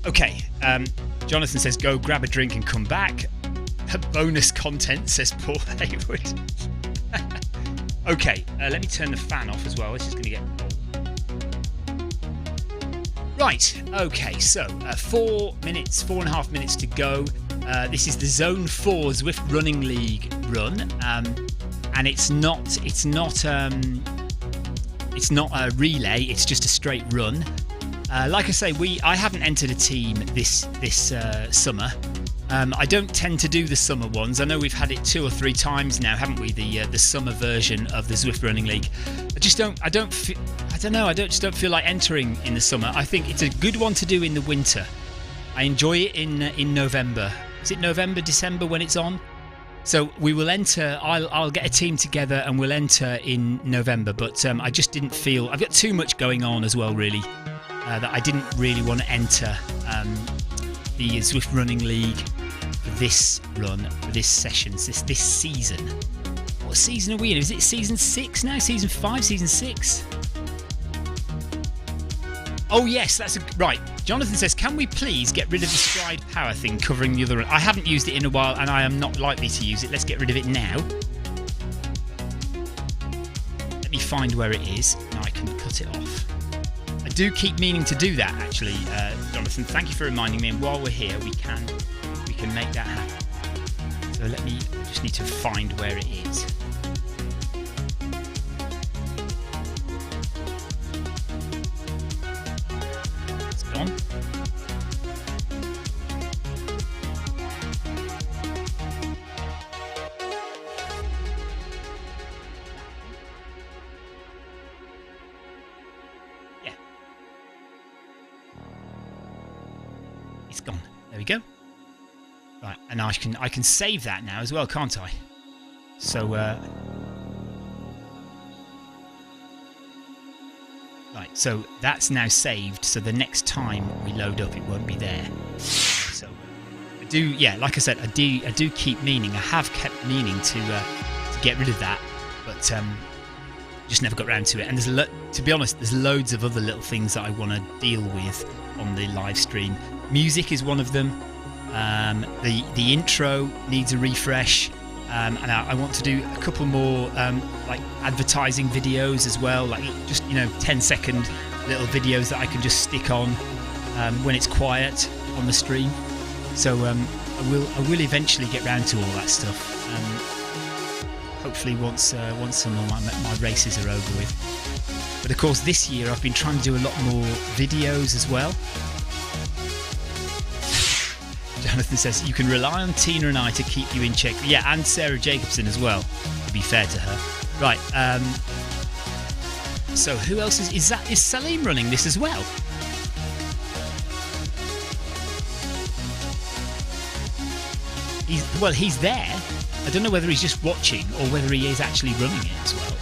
Okay, Jonathan says, go grab a drink and come back. Bonus content, says Paul Haywood. Okay, let me turn the fan off as well. This is going to get cold. Right, okay, so 4.5 minutes to go. This is the Zone 4 Zwift Running League run, and it's not a relay. It's just a straight run. Like I say, I haven't entered a team this summer. I don't tend to do the summer ones. I know we've had it 2 or 3 times now, haven't we? The summer version of the Zwift Running League. I just don't feel like entering in the summer. I think it's a good one to do in the winter. I enjoy it in November. Is it November, December when it's on? So we will enter. I'll get a team together and we'll enter in November. But I just didn't feel. I've got too much going on as well, really. That I didn't really want to enter the Zwift Running League for this run, for this session, this season. What season are we in? Is it season 6 now? Season 5? Season 6? Oh yes, right. Jonathan says, can we please get rid of the stride power thing covering the other run? I haven't used it in a while and I am not likely to use it. Let's get rid of it now. Let me find where it is. Now I can cut it off. I do keep meaning to do that, actually, Jonathan. Thank you for reminding me. And while we're here, we can make that happen. So I just need to find where it is. It's gone. It's gone. There we go. Right, and I can save that now as well, can't I? So right, so that's now saved. So the next time we load up, it won't be there. So I do, yeah, like I said, I do keep meaning. I have kept meaning to get rid of that, but just never got around to it. And to be honest, there's loads of other little things that I want to deal with on the live stream. Music is one of them. The intro needs a refresh, and I want to do a couple more like advertising videos as well, like just 10-second little videos that I can just stick on when it's quiet on the stream. So I will eventually get round to all that stuff. Hopefully once some of my races are over with. But of course this year I've been trying to do a lot more videos as well. Jonathan says, you can rely on Tina and I to keep you in check. Yeah, and Sarah Jacobson as well, to be fair to her. Right, so who else is Salim running this as well? He's there. I don't know whether he's just watching or whether he is actually running it as well.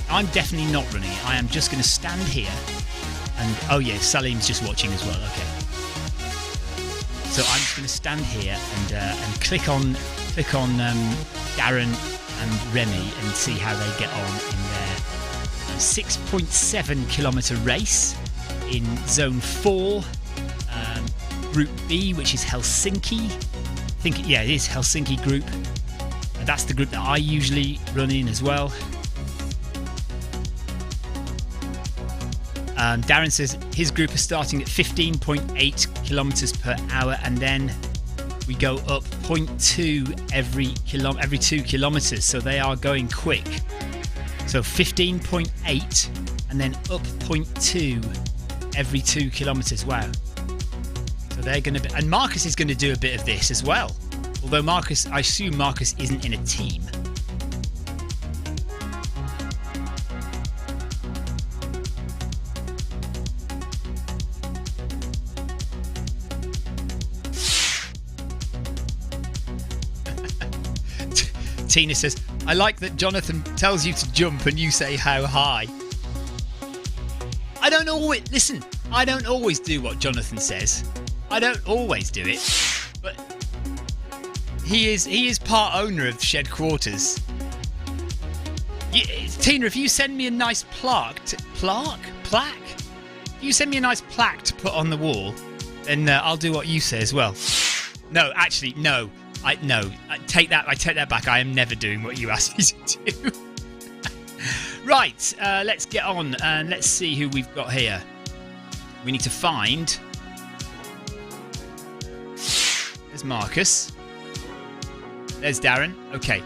I'm definitely not running it. I am just going to stand here and... Oh yeah, Salim's just watching as well, okay. So I'm just going to stand here and click on Darren and Remy and see how they get on in their 6.7 kilometre race in Zone 4, Group B, which is Helsinki. It is Helsinki Group. And that's the group that I usually run in as well. Darren says his group is starting at 15.8 kilometres per hour, and then we go up 0.2 every 2 kilometres. So they are going quick. So 15.8 and then up 0.2 every 2 kilometres. Wow. So they're going to be, and Marcus is going to do a bit of this as well. Although I assume Marcus isn't in a team. Tina says, I like that Jonathan tells you to jump and you say how high. I don't always do what Jonathan says. I don't always do it. But he is part owner of Shed Quarters. Tina, if you send me a nice plaque? If you send me a nice plaque to put on the wall, then I'll do what you say as well. No, actually, no. I take that back. I am never doing what you asked me to do. Right, let's get on and let's see who we've got here. We need to find... There's Marcus. There's Darren. Okay,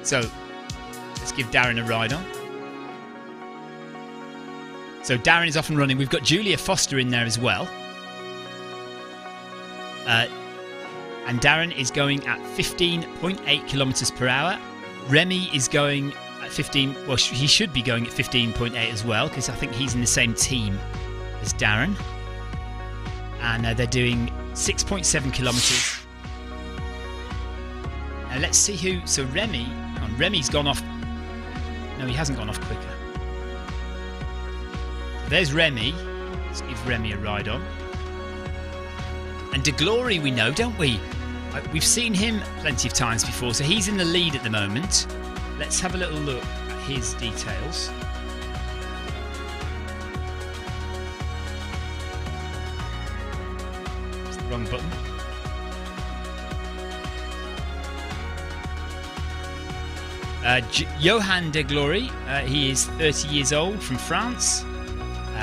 so let's give Darren a ride on. So Darren is off and running. We've got Julia Foster in there as well. And Darren is going at 15.8 kilometres per hour. Remy is going at 15. Well, he should be going at 15.8 as well, because I think he's in the same team as Darren. And they're doing 6.7 kilometres. Let's see who. So Remy's gone off. No, he hasn't gone off quicker. There's Remy. Let's give Remy a ride on. And De Glory we know, don't we? We've seen him plenty of times before, so he's in the lead at the moment. Let's have a little look at his details. It's the wrong button. Johan De Glory, he is 30 years old, from France.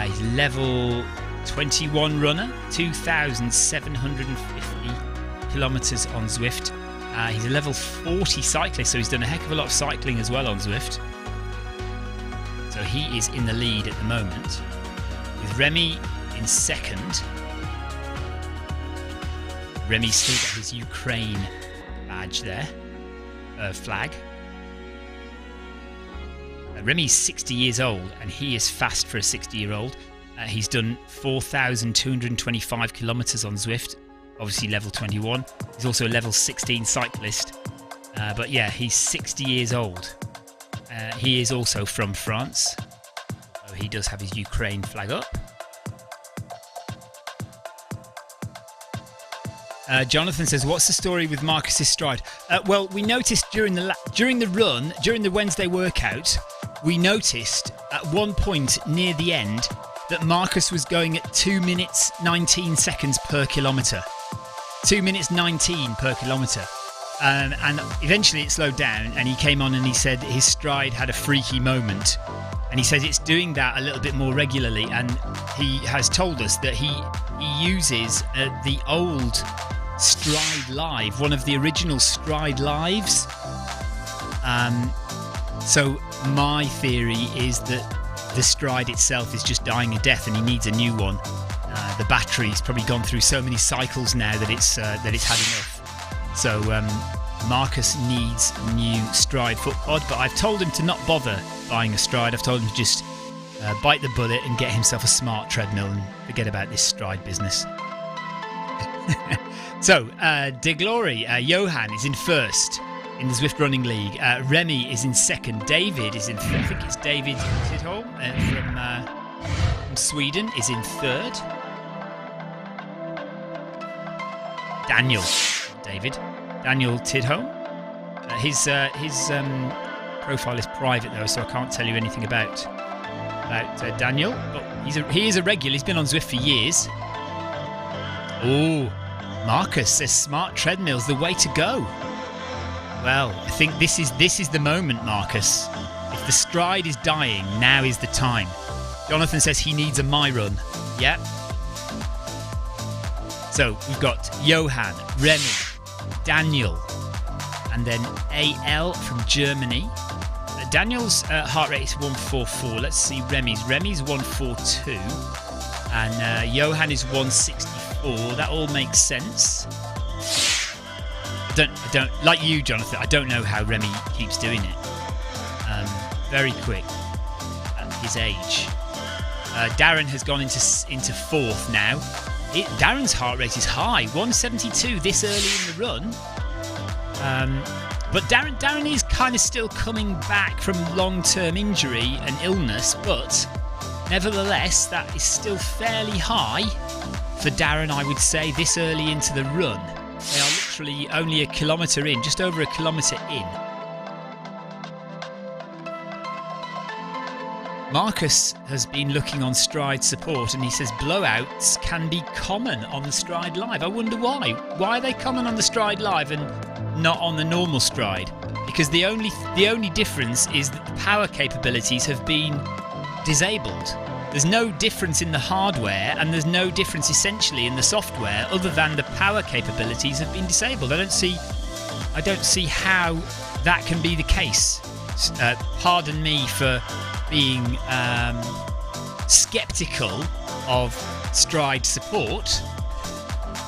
He's level 21 runner, 2,750 kilometres on Zwift. He's a level 40 cyclist, so he's done a heck of a lot of cycling as well on Zwift. So he is in the lead at the moment, with Remy in second. Remy's still got his Ukraine badge there, flag. Remy's 60 years old, and he is fast for a 60-year-old. He's done 4,225 kilometres on Zwift, obviously level 21. He's also a level 16 cyclist. But yeah, he's 60 years old. He is also from France. So he does have his Ukraine flag up. Jonathan says, what's the story with Marcus's stride? Well, we noticed during the Wednesday workout, we noticed at one point near the end that Marcus was going at 2 minutes 19 seconds per kilometre. 2 minutes 19 per kilometre. And eventually it slowed down, and he came on and he said his stride had a freaky moment. And he says it's doing that a little bit more regularly, and he has told us that he uses the old Stride Live, one of the original Stride Lives. So my theory is that the Stride itself is just dying a death, and he needs a new one. The battery's probably gone through so many cycles now that it's had enough. So Marcus needs a new Stride foot pod, but I've told him to not bother buying a Stride. I've told him to just bite the bullet and get himself a smart treadmill and forget about this Stride business. So, De Glory, Johan is in first in the Zwift Running League. Remy is in second. David is in third. I think it's David Tidholm from Sweden is in third. Daniel Tidholm. His profile is private though, so I can't tell you anything about Daniel. But he is a regular. He's been on Zwift for years. Oh, Marcus says smart treadmill's the way to go. Well, I think this is the moment, Marcus. If the Stride is dying, now is the time. Jonathan says he needs a My Run. Yep. So we've got Johan, Remy, Daniel, and then AL from Germany. Daniel's heart rate is 144. Let's see Remy's. Remy's 142, and Johan is 164. That all makes sense. I don't like you, Jonathan. I don't know how Remy keeps doing it. Very quick at his age. Darren has gone into fourth now. Darren's heart rate is high, 172 this early in the run. But Darren is kind of still coming back from long-term injury and illness, but nevertheless, that is still fairly high for Darren, I would say, this early into the run. They are literally only a kilometre in, just over a kilometre in. Marcus has been looking on Stride support, and he says blowouts can be common on the Stride Live. I wonder why. Why are they common on the Stride Live and not on the normal Stride? Because the only difference is that the power capabilities have been disabled. There's no difference in the hardware, and there's no difference essentially in the software other than the power capabilities have been disabled. I don't see I don't see how that can be the case. Pardon me for being sceptical of Stride support.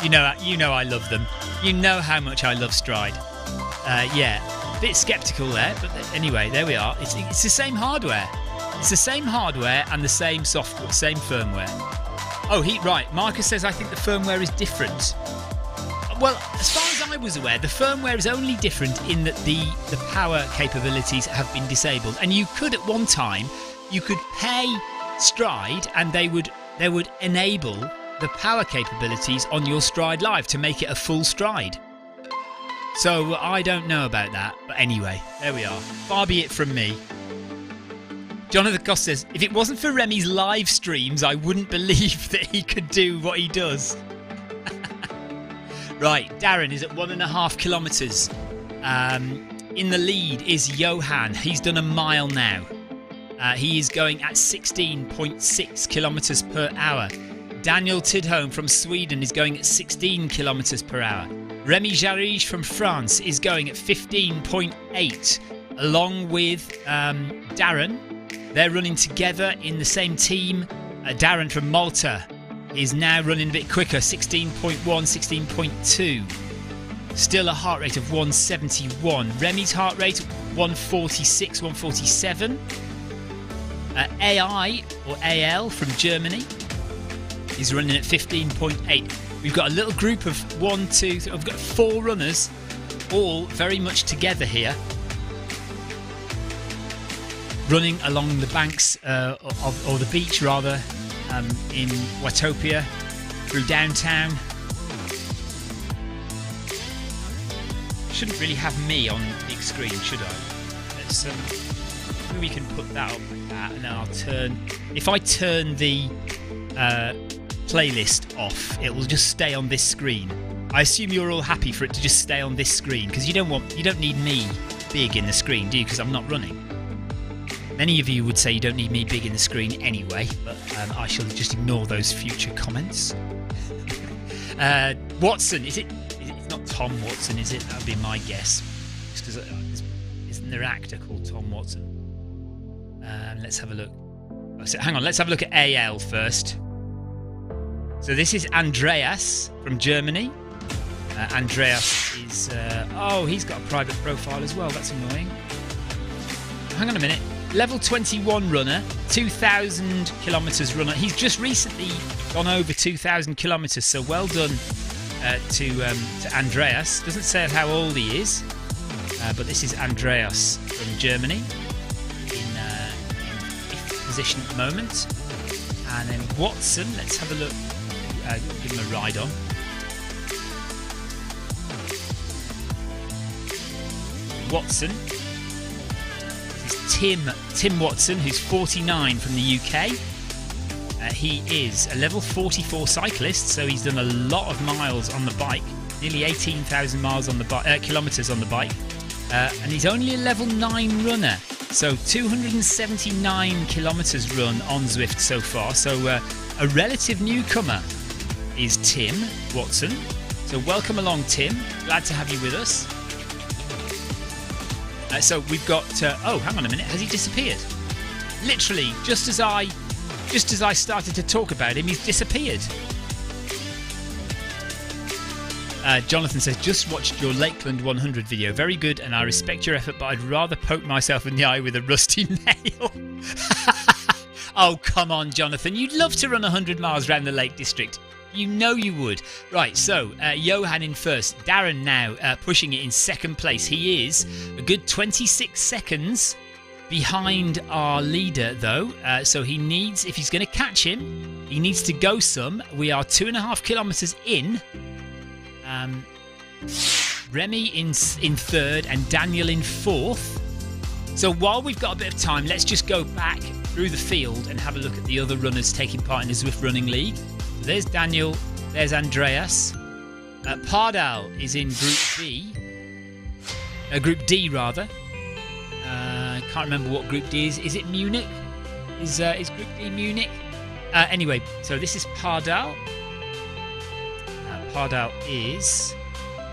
You know I love them. You know how much I love Stride. Yeah, a bit sceptical there, but anyway, there we are. It's the same hardware. It's the same hardware and the same software, same firmware. Oh, right. Marcus says, I think the firmware is different. Well, as far as I was aware, the firmware is only different in that the power capabilities have been disabled. And you could, at one time, you could pay Stride and they would enable the power capabilities on your Stride Live to make it a full Stride. So I don't know about that. But anyway, there we are. Far be it from me. Jonathan Cost says, if it wasn't for Remy's live streams, I wouldn't believe that he could do what he does. Right, Darren is at 1.5 kilometres. In the lead is Johan. He's done a mile now. He is going at 16.6 kilometres per hour. Daniel Tidholm from Sweden is going at 16 kilometres per hour. Remy Jarige from France is going at 15.8, along with Darren. They're running together in the same team. Darren from Malta is now running a bit quicker, 16.1, 16.2. Still a heart rate of 171. Remy's heart rate, 146, 147. AI, or AL, from Germany is running at 15.8. We've got a little group of we've got 4 runners, all very much together here, running along the banks or the beach rather, in Watopia, through downtown. Shouldn't really have me on the big screen, should I? Let's maybe we can put that up like that, and then I'll turn. If I turn the playlist off, it will just stay on this screen. I assume you're all happy for it to just stay on this screen, because you don't need me big in the screen, do you? Because I'm not running. Many of you would say you don't need me big in the screen anyway, but I shall just ignore those future comments. Watson, it's not Tom Watson, is it? That would be my guess. Just because isn't there an actor called Tom Watson? Let's have a look. Oh, so hang on, let's have a look at AL first. So this is Andreas from Germany. Andreas is... he's got a private profile as well. That's annoying. Hang on a minute. Level 21 runner, 2,000 kilometres runner. He's just recently gone over 2,000 kilometres, so well done to Andreas. Doesn't say how old he is, but this is Andreas from Germany in 5th position at the moment. And then Watson, let's have a look, give him a ride on. Watson. Tim Watson, who's 49 from the UK. He is a level 44 cyclist, so he's done a lot of miles on the bike, nearly 18,000 miles on the kilometres on the bike, and he's only a level 9 runner, so 279 kilometres run on Zwift so far. So a relative newcomer is Tim Watson. So welcome along, Tim. Glad to have you with us. So we've got. Oh, hang on a minute. Has he disappeared? Literally, just as I started to talk about him, he's disappeared. Jonathan says, just watched your Lakeland 100 video. Very good, and I respect your effort, but I'd rather poke myself in the eye with a rusty nail. Oh, come on, Jonathan. You'd love to run 100 miles around the Lake District. You know you would. Right, so Johan in first. Darren now pushing it in second place. He is a good 26 seconds behind our leader, though. So he needs, if he's going to catch him, he needs to go some. We are 2.5 kilometres in. Remy in third and Daniel in fourth. So while we've got a bit of time, let's just go back through the field and have a look at the other runners taking part in the Zwift Running League. There's Daniel, there's Andreas. Pardal is in Group B. Group D, rather. Can't remember what Group D is. Is it Munich? Is Group D Munich? Anyway, so this is Pardal. Pardal is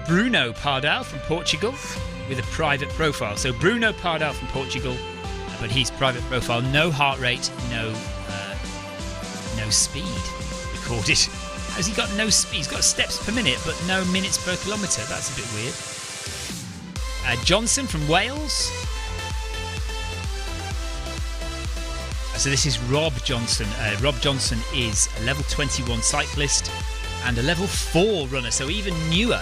Bruno Pardal from Portugal with a private profile. So Bruno Pardal from Portugal, but his private profile, no heart rate, no speed recorded. Has he got no speed? He's got steps per minute, but no minutes per kilometre. That's a bit weird. Johnson from Wales. So this is Rob Johnson. Rob Johnson is a level 21 cyclist and a level 4 runner, so even newer.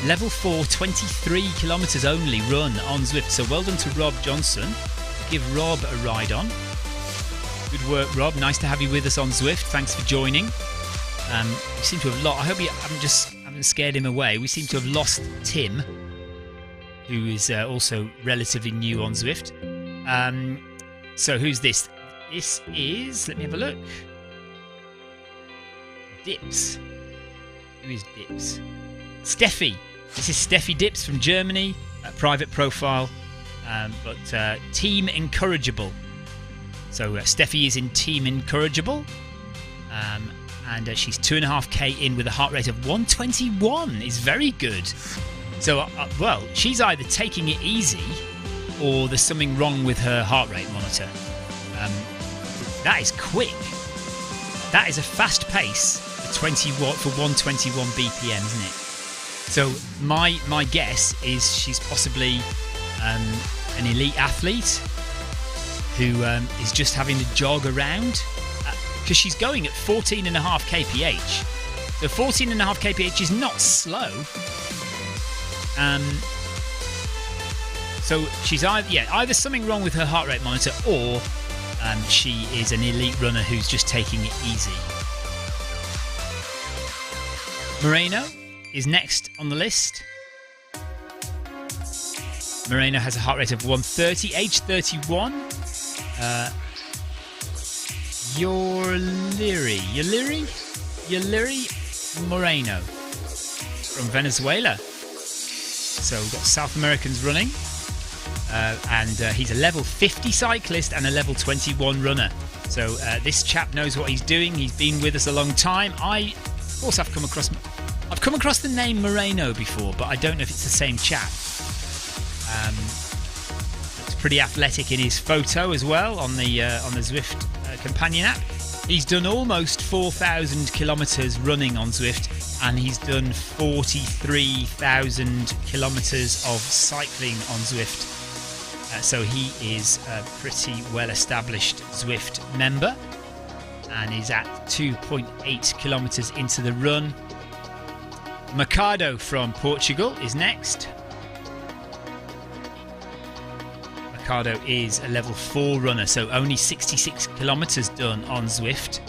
Level 4, 23 kilometres only run on Zwift. So well done to Rob Johnson. Give Rob a ride on. Good work, Rob. Nice to have you with us on Zwift. Thanks for joining. We seem to have lost. I hope you haven't scared him away. We seem to have lost Tim, who is also relatively new on Zwift. So who's this? This is, let me have a look. Dips. Who is Dips? Steffi. This is Steffi Dips from Germany. Private profile, but Team Encourageable. So Steffi is in Team Encourageable. And she's 2.5k in with a heart rate of 121. Is very good. So, well, she's either taking it easy or there's something wrong with her heart rate monitor. That is quick. That is a fast pace for 121 BPM, isn't it? So my guess is she's possibly an elite athlete who is just having to jog around, because she's going at 14.5 kph. So 14.5 kph is not slow. So she's either something wrong with her heart rate monitor, or she is an elite runner who's just taking it easy. Moreno is next on the list. Moreno has a heart rate of 130, age 31. Yuliri Moreno from Venezuela. So we've got South Americans running. And he's a level 50 cyclist and a level 21 runner. So this chap knows what he's doing. He's been with us a long time. Of course, I've come across the name Moreno before, but I don't know if it's the same chap. Looks pretty athletic in his photo as well on the Zwift companion app. He's done almost 4,000 kilometres running on Zwift, and he's done 43,000 kilometres of cycling on Zwift. So he is a pretty well-established Zwift member, and is at 2.8 kilometres into the run. Mercado from Portugal is next. Mercado is a level 4 runner, so only 66 kilometres done on Zwift.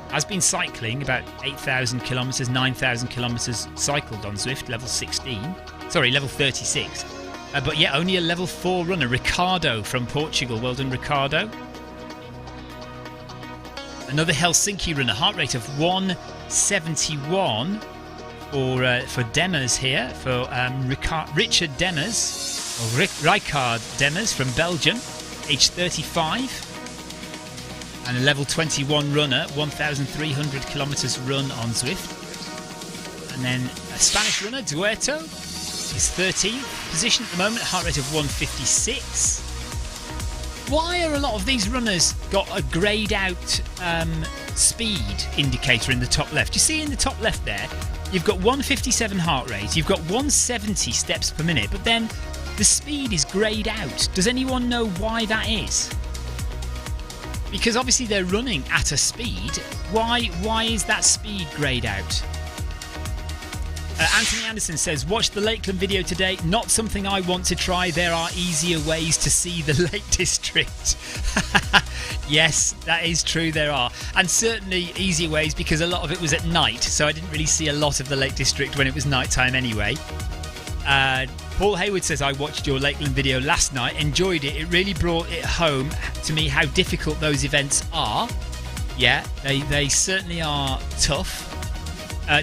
Has been cycling about 8,000 kilometres, 9,000 kilometres cycled on Zwift, level 36. But yeah, only a level 4 runner. Ricardo from Portugal. Well done, Ricardo. Another Helsinki runner. Heart rate of 171 for Demers here. For Richard Demers. Or Rijkaard Demers from Belgium. Age 35. And a level 21 runner. 1,300 kilometres run on Zwift. And then a Spanish runner, Duerto. Is 13th position at the moment, heart rate of 156. Why are a lot of these runners got a greyed out speed indicator in the top left? You see in the top left there, you've got 157 heart rate, you've got 170 steps per minute, but then the speed is greyed out. Does anyone know why that is? Because obviously they're running at a speed. Why is that speed greyed out? Anthony Anderson says, watch the Lakeland video today. Not something I want to try. There are easier ways to see the Lake District. Yes, that is true, there are. And certainly easier ways, because a lot of it was at night. So I didn't really see a lot of the Lake District when it was night time anyway. Paul Hayward says, I watched your Lakeland video last night. Enjoyed it. It really brought it home to me how difficult those events are. Yeah, they certainly are tough.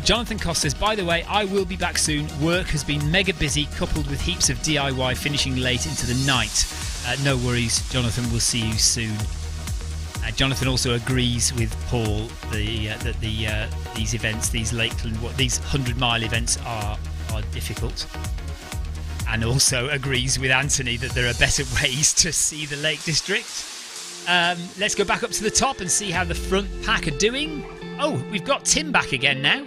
Jonathan Koss says, by the way, I will be back soon. Work has been mega busy, coupled with heaps of DIY finishing late into the night. No worries, Jonathan, we'll see you soon. Jonathan also agrees with Paul that these events, these Lakeland, these 100-mile events are difficult, and also agrees with Anthony that there are better ways to see the Lake District. Let's go back up to the top and see how the front pack are doing. Oh, we've got Tim back again now.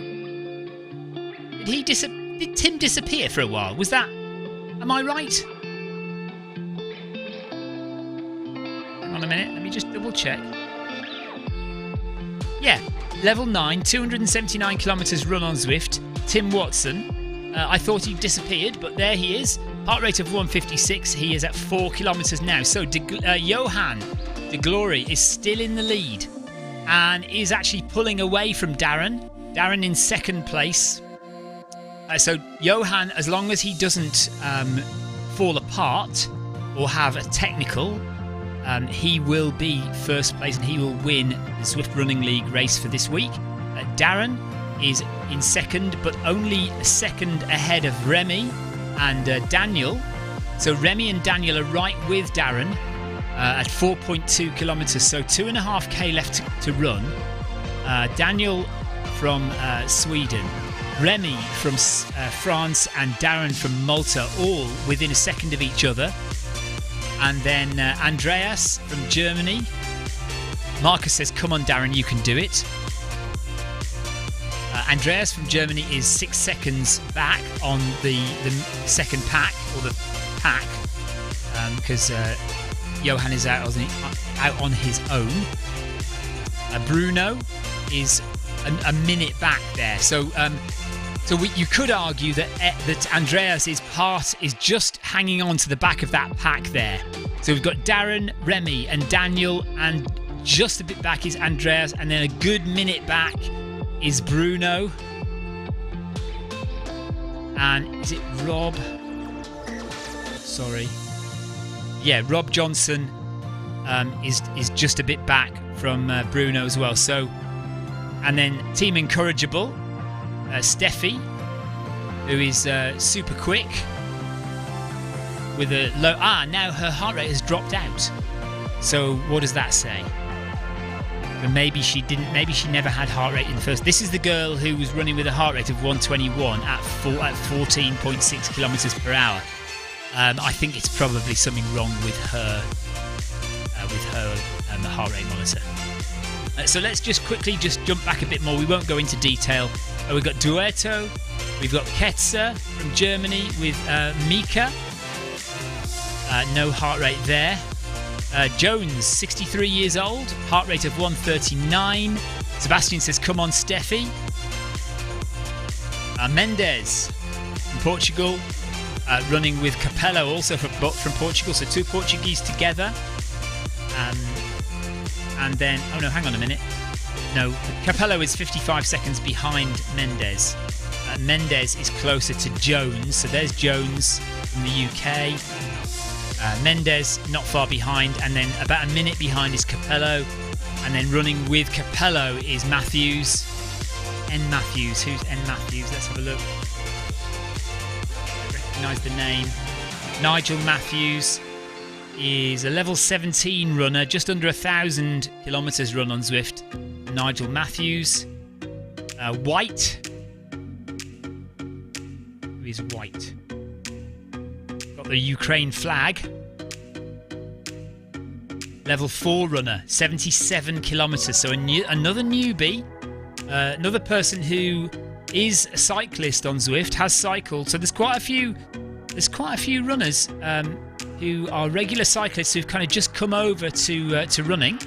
Did Tim disappear for a while? Was that? Am I right? Hang on a minute. Let me just double check. Yeah, level 9, 279 kilometres run on Zwift. Tim Watson. I thought he disappeared, but there he is. Heart rate of 156. He is at 4 kilometres now. So Johan de Glory is still in the lead and is actually pulling away from Darren. Darren in second place. So Johan, as long as he doesn't fall apart or have a technical, he will be first place and he will win the Zwift Running League race for this week. Darren is in second, but only a second ahead of Remy and Daniel. So Remy and Daniel are right with Darren at 4.2 kilometres, so 2.5k left to run. Daniel from Sweden, Remy from France, and Darren from Malta, all within a second of each other. And then Andreas from Germany. Marcus says, come on Darren, you can do it. Andreas from Germany is 6 seconds back on the second pack, or the pack, because Johan is out on his own. Bruno is a minute back there. So you could argue that Andreas's part is just hanging on to the back of that pack there. So we've got Darren, Remy, and Daniel, and just a bit back is Andreas, and then a good minute back is Bruno. And is it Rob? Sorry. Yeah, Rob Johnson is just a bit back from Bruno as well. So, and then Team Incorrigible, Steffi, who is super quick with a low. Now her heart rate has dropped out. So what does that say? But maybe she didn't. Maybe she never had heart rate in the first. This is the girl who was running with a heart rate of 121 at 14.6 kilometers per hour. I think it's probably something wrong with her heart rate monitor. So let's just quickly jump back a bit more. We won't go into detail. We've got Duetto, we've got Ketzer from Germany with Mika. No heart rate there. Jones, 63 years old, heart rate of 139. Sebastian says, come on, Steffi. Mendes from Portugal, running with Capello, also from Portugal, so two Portuguese together. And then, oh no, hang on a minute. No, Capello is 55 seconds behind Mendes. Mendes is closer to Jones, so there's Jones from the UK. Mendes not far behind, and then about a minute behind is Capello, and then running with Capello is Matthews. N Matthews. Who's N Matthews? Let's have a look. I recognise the name. Nigel Matthews is a level 17 runner, just under 1,000 kilometres run on Zwift. Nigel Matthews. White. Who is White? Got the Ukraine flag. Level 4 runner, 77 kilometres. So another newbie, another person who is a cyclist on Zwift, has cycled. So there's quite a few runners who are regular cyclists who've kind of just come over to running.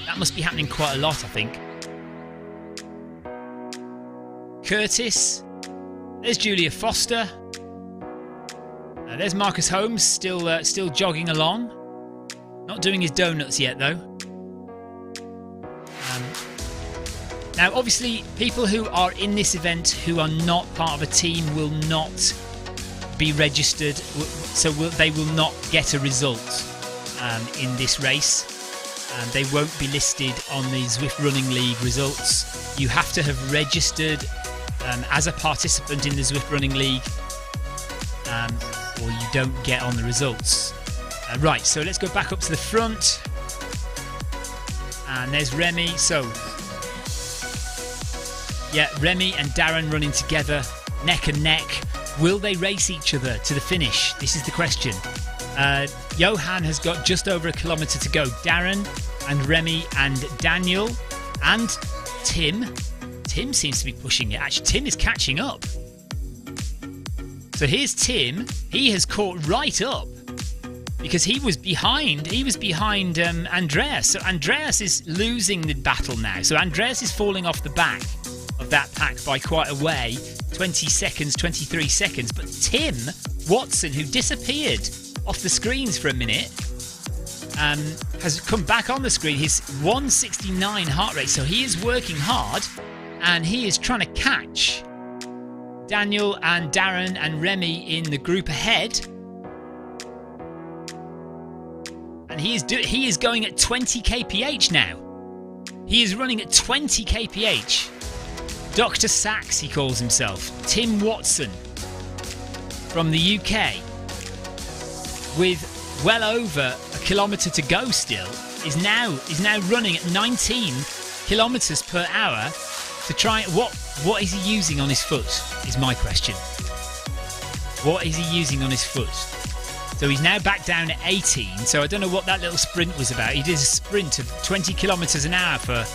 That must be happening quite a lot, I think. Curtis. There's Julia Foster. There's Marcus Holmes, still jogging along. Not doing his donuts yet, though. Now, obviously, people who are in this event who are not part of a team will not be registered, so they will not get a result in this race. They won't be listed on the Zwift Running League results. You have to have registered as a participant in the Zwift Running League, or you don't get on the results. Right, so let's go back up to the front. And there's Remy. So, yeah, Remy and Darren running together, neck and neck. Will they race each other to the finish? This is the question. Johan has got just over a kilometre to go. Darren and Remy and Daniel and Tim. Tim seems to be pushing it. Actually, Tim is catching up. So here's Tim. He has caught right up because he was behind. He was behind Andreas. So Andreas is losing the battle now. So Andreas is falling off the back of that pack by quite a way. 20 seconds, 23 seconds. But Tim Watson, who disappeared off the screens for a minute, has come back on the screen. His 169 heart rate. So he is working hard and he is trying to catch Daniel and Darren and Remy in the group ahead. And he is going at 20 kph now. He is running at 20 kph. Dr. Sachs, he calls himself. Tim Watson from the UK, with well over a kilometre to go still, is now running at 19 kilometres per hour to try. What is he using on his foot is my question. What is he using on his foot? So he's now back down at 18. So I don't know what that little sprint was about. He did a sprint of 20 kilometres an hour for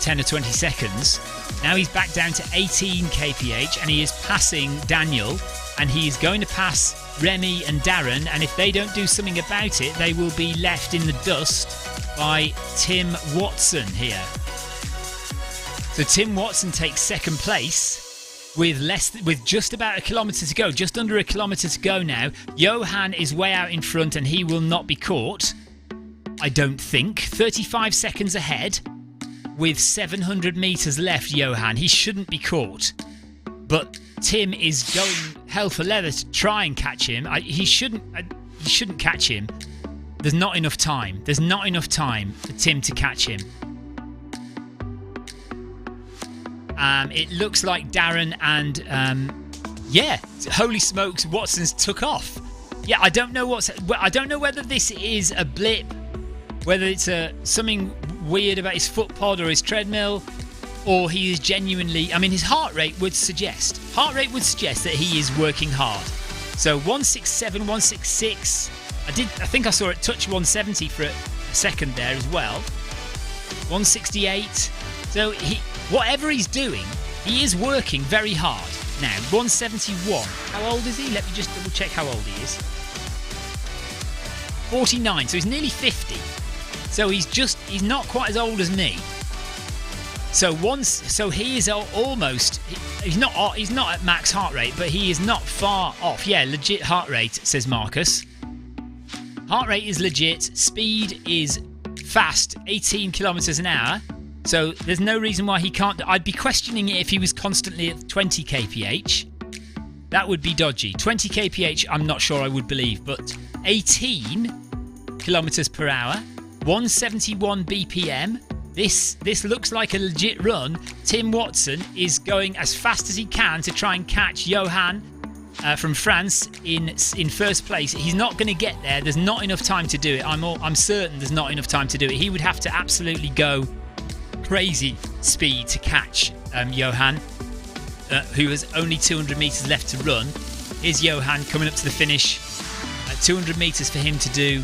10 or 20 seconds. Now he's back down to 18 kph and he is passing Daniel, and he is going to pass Remy and Darren, and if they don't do something about it, they will be left in the dust by Tim Watson here. So Tim Watson takes second place with just about a kilometre to go, just under a kilometre to go now. Johan is way out in front and he will not be caught, I don't think. 35 seconds ahead with 700 metres left, Johan. He shouldn't be caught. But Tim is going hell for leather to try and catch him. He shouldn't catch him. There's not enough time. There's not enough time for Tim to catch him. It looks like Darren and holy smokes, Watson's took off. Yeah, I don't know whether this is a blip, whether it's something weird about his foot pod or his treadmill, or he is genuinely. I mean, his heart rate would suggest that he is working hard. So 167, 166. I think I saw it touch 170 for a second there as well. 168. So whatever he's doing, he is working very hard. Now, 171. How old is he? Let me just double check how old he is. 49, so he's nearly 50. So he's not quite as old as me. So he is almost, he's not at max heart rate, but he is not far off. Yeah, legit heart rate, says Marcus. Heart rate is legit, speed is fast, 18 kilometers an hour. So there's no reason why he can't. I'd be questioning it if he was constantly at 20 kph. That would be dodgy. 20 kph, I'm not sure I would believe, but 18 kilometers per hour, 171 BPM. This looks like a legit run. Tim Watson is going as fast as he can to try and catch Johan from France in first place. He's not going to get there. There's not enough time to do it. I'm certain there's not enough time to do it. He would have to absolutely go crazy speed to catch Johan, who has only 200 metres left to run. Here's Johan coming up to the finish. 200 metres for him to do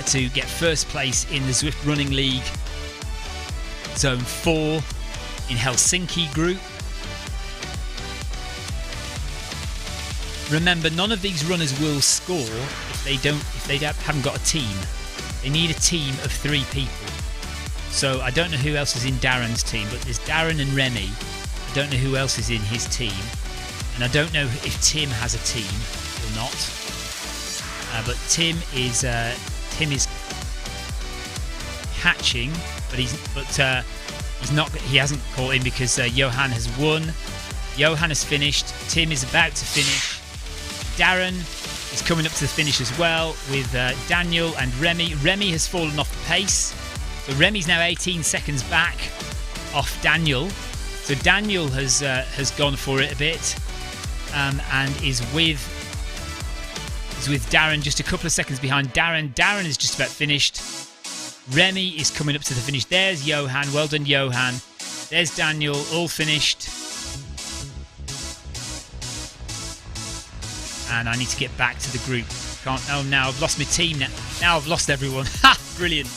to get first place in the Zwift Running League Zone 4 in Helsinki group. Remember, none of these runners will score if they haven't got a team. They need a team of 3 people. So I don't know who else is in Darren's team, but there's Darren and Remy. I don't know who else is in his team, and I don't know if Tim has a team or not. But Tim is catching, but he's not. He hasn't caught him because Johan has won. Johan has finished. Tim is about to finish. Darren is coming up to the finish as well with Daniel and Remy. Remy has fallen off the pace. So Remy's now 18 seconds back off Daniel. So Daniel has gone for it a bit and is with Darren just a couple of seconds behind. Darren is just about finished. Remy is coming up to the finish. There's Johan. Well done, Johan. There's Daniel, all finished. And I need to get back to the group. Now I've lost my team. Now I've lost everyone. Ha! Brilliant.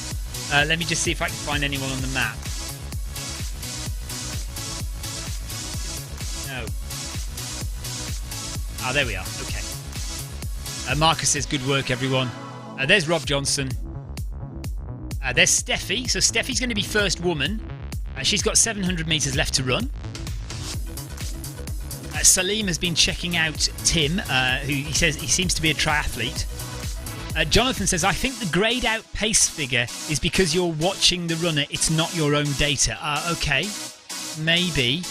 Let me just see if I can find anyone on the map. No. Ah, there we are. Okay. Marcus says, good work, everyone. There's Rob Johnson. There's Steffi. So Steffi's going to be first woman. She's got 700 metres left to run. Salim has been checking out Tim, who he says he seems to be a triathlete. Jonathan says, I think the greyed out pace figure is because you're watching the runner. It's not your own data. Okay. Maybe.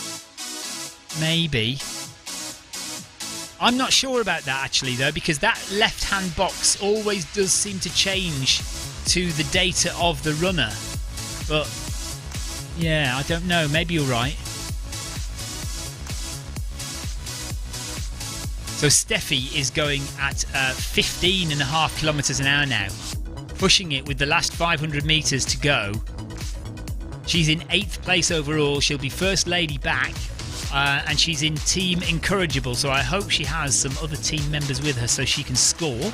I'm not sure about that actually though, because that left-hand box always does seem to change to the data of the runner. But yeah, I don't know. Maybe you're right. So Steffi is going at 15.5 kilometres an hour now, pushing it with the last 500 metres to go. She's in 8th place overall. She'll be first lady back, and she's in Team Encourageable. So I hope she has some other team members with her so she can score.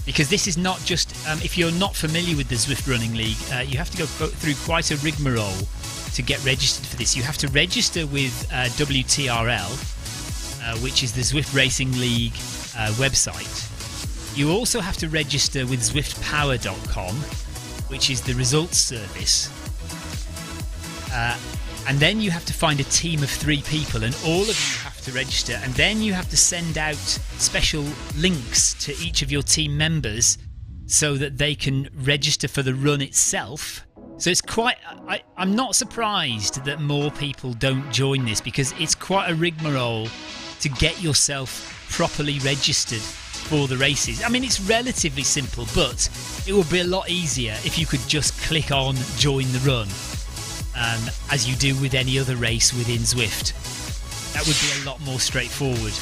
Because this is not just, if you're not familiar with the Zwift Running League, you have to go through quite a rigmarole to get registered for this. You have to register with WTRL, which is the Zwift Racing League website. You also have to register with ZwiftPower.com, which is the results service. And then you have to find a team of 3 people, and all of you have to register, and then you have to send out special links to each of your team members so that they can register for the run itself. So it's quite... I'm not surprised that more people don't join this, because it's quite a rigmarole to get yourself properly registered for the races. I mean, it's relatively simple, but it would be a lot easier if you could just click on join the run, as you do with any other race within Zwift. That would be a lot more straightforward.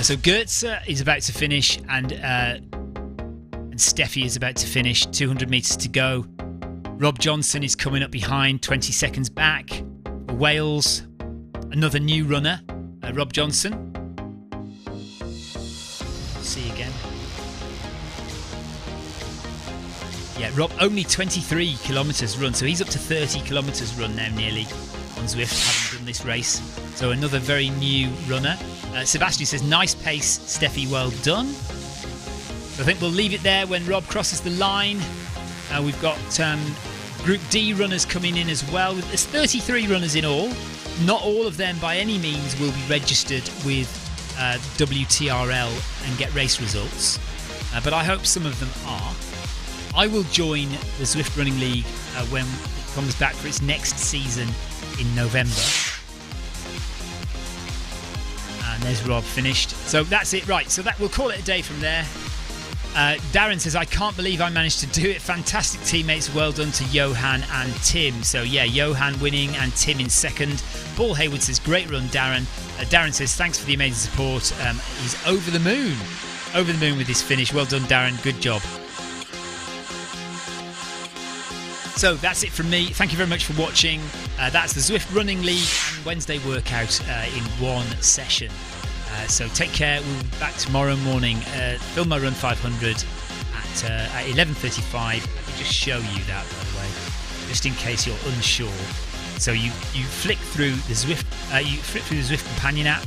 So Goetze is about to finish, and Steffi is about to finish. 200 metres to go. Rob Johnson is coming up behind, 20 seconds back. Wales, another new runner, Rob Johnson. See you again. Yeah, Rob, only 23 kilometres run, so he's up to 30 kilometres run now nearly on Zwift, having done this race. So another very new runner. Sebastian says, nice pace, Steffi, well done. So I think we'll leave it there when Rob crosses the line. We've got Group D runners coming in as well. There's 33 runners in all. Not all of them by any means will be registered with WTRL and get race results, but I hope some of them are. I will join the Zwift Running League when it comes back for its next season in November. And there's Rob finished. So that's it. Right, so that we'll call it a day from there. Darren says, I can't believe I managed to do it. Fantastic teammates. Well done to Johan and Tim. So yeah, Johan winning and Tim in second. Paul Hayward says, great run, Darren. Darren says, thanks for the amazing support. He's over the moon. Over the moon with this finish. Well done, Darren. Good job. So that's it from me. Thank you very much for watching. That's the Zwift Running League and Wednesday workout in one session. So take care. We'll be back tomorrow morning. Film my run 500 at 11:35. Let me just show you that, by the way, just in case you're unsure. So you flick through the Zwift, Zwift Companion app,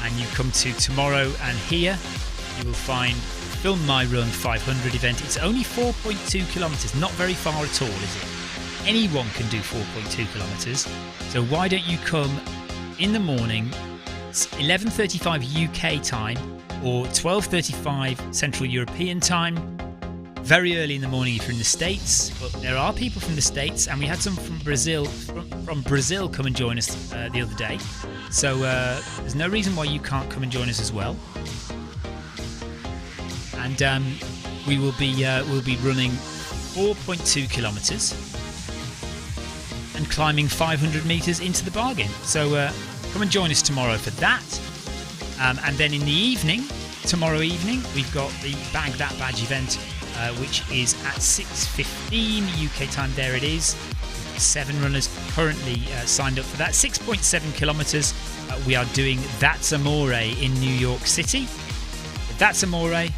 and you come to tomorrow, and here you will find Film My Run 500 event. It's only 4.2 kilometres, not very far at all, is it? Anyone can do 4.2 kilometres. So why don't you come in the morning? It's 11:35 UK time or 12:35 Central European time. Very early in the morning if you're in the States, but there are people from the States, and we had some from Brazil come and join us the other day. So there's no reason why you can't come and join us as well. And we'll be running 4.2 kilometres and climbing 500 metres into the bargain. So come and join us tomorrow for that. And then in the evening, tomorrow evening, we've got the Bag That Badge event, which is at 6:15 UK time. There it is. 7 runners currently signed up for that. 6.7 kilometres. We are doing That's Amore in New York City. That's Amore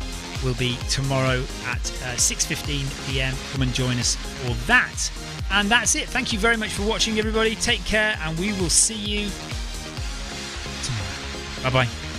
will be tomorrow at 6:15 PM. Come and join us for that. And that's it. Thank you very much for watching, everybody. Take care, and we will see you tomorrow. Bye-bye.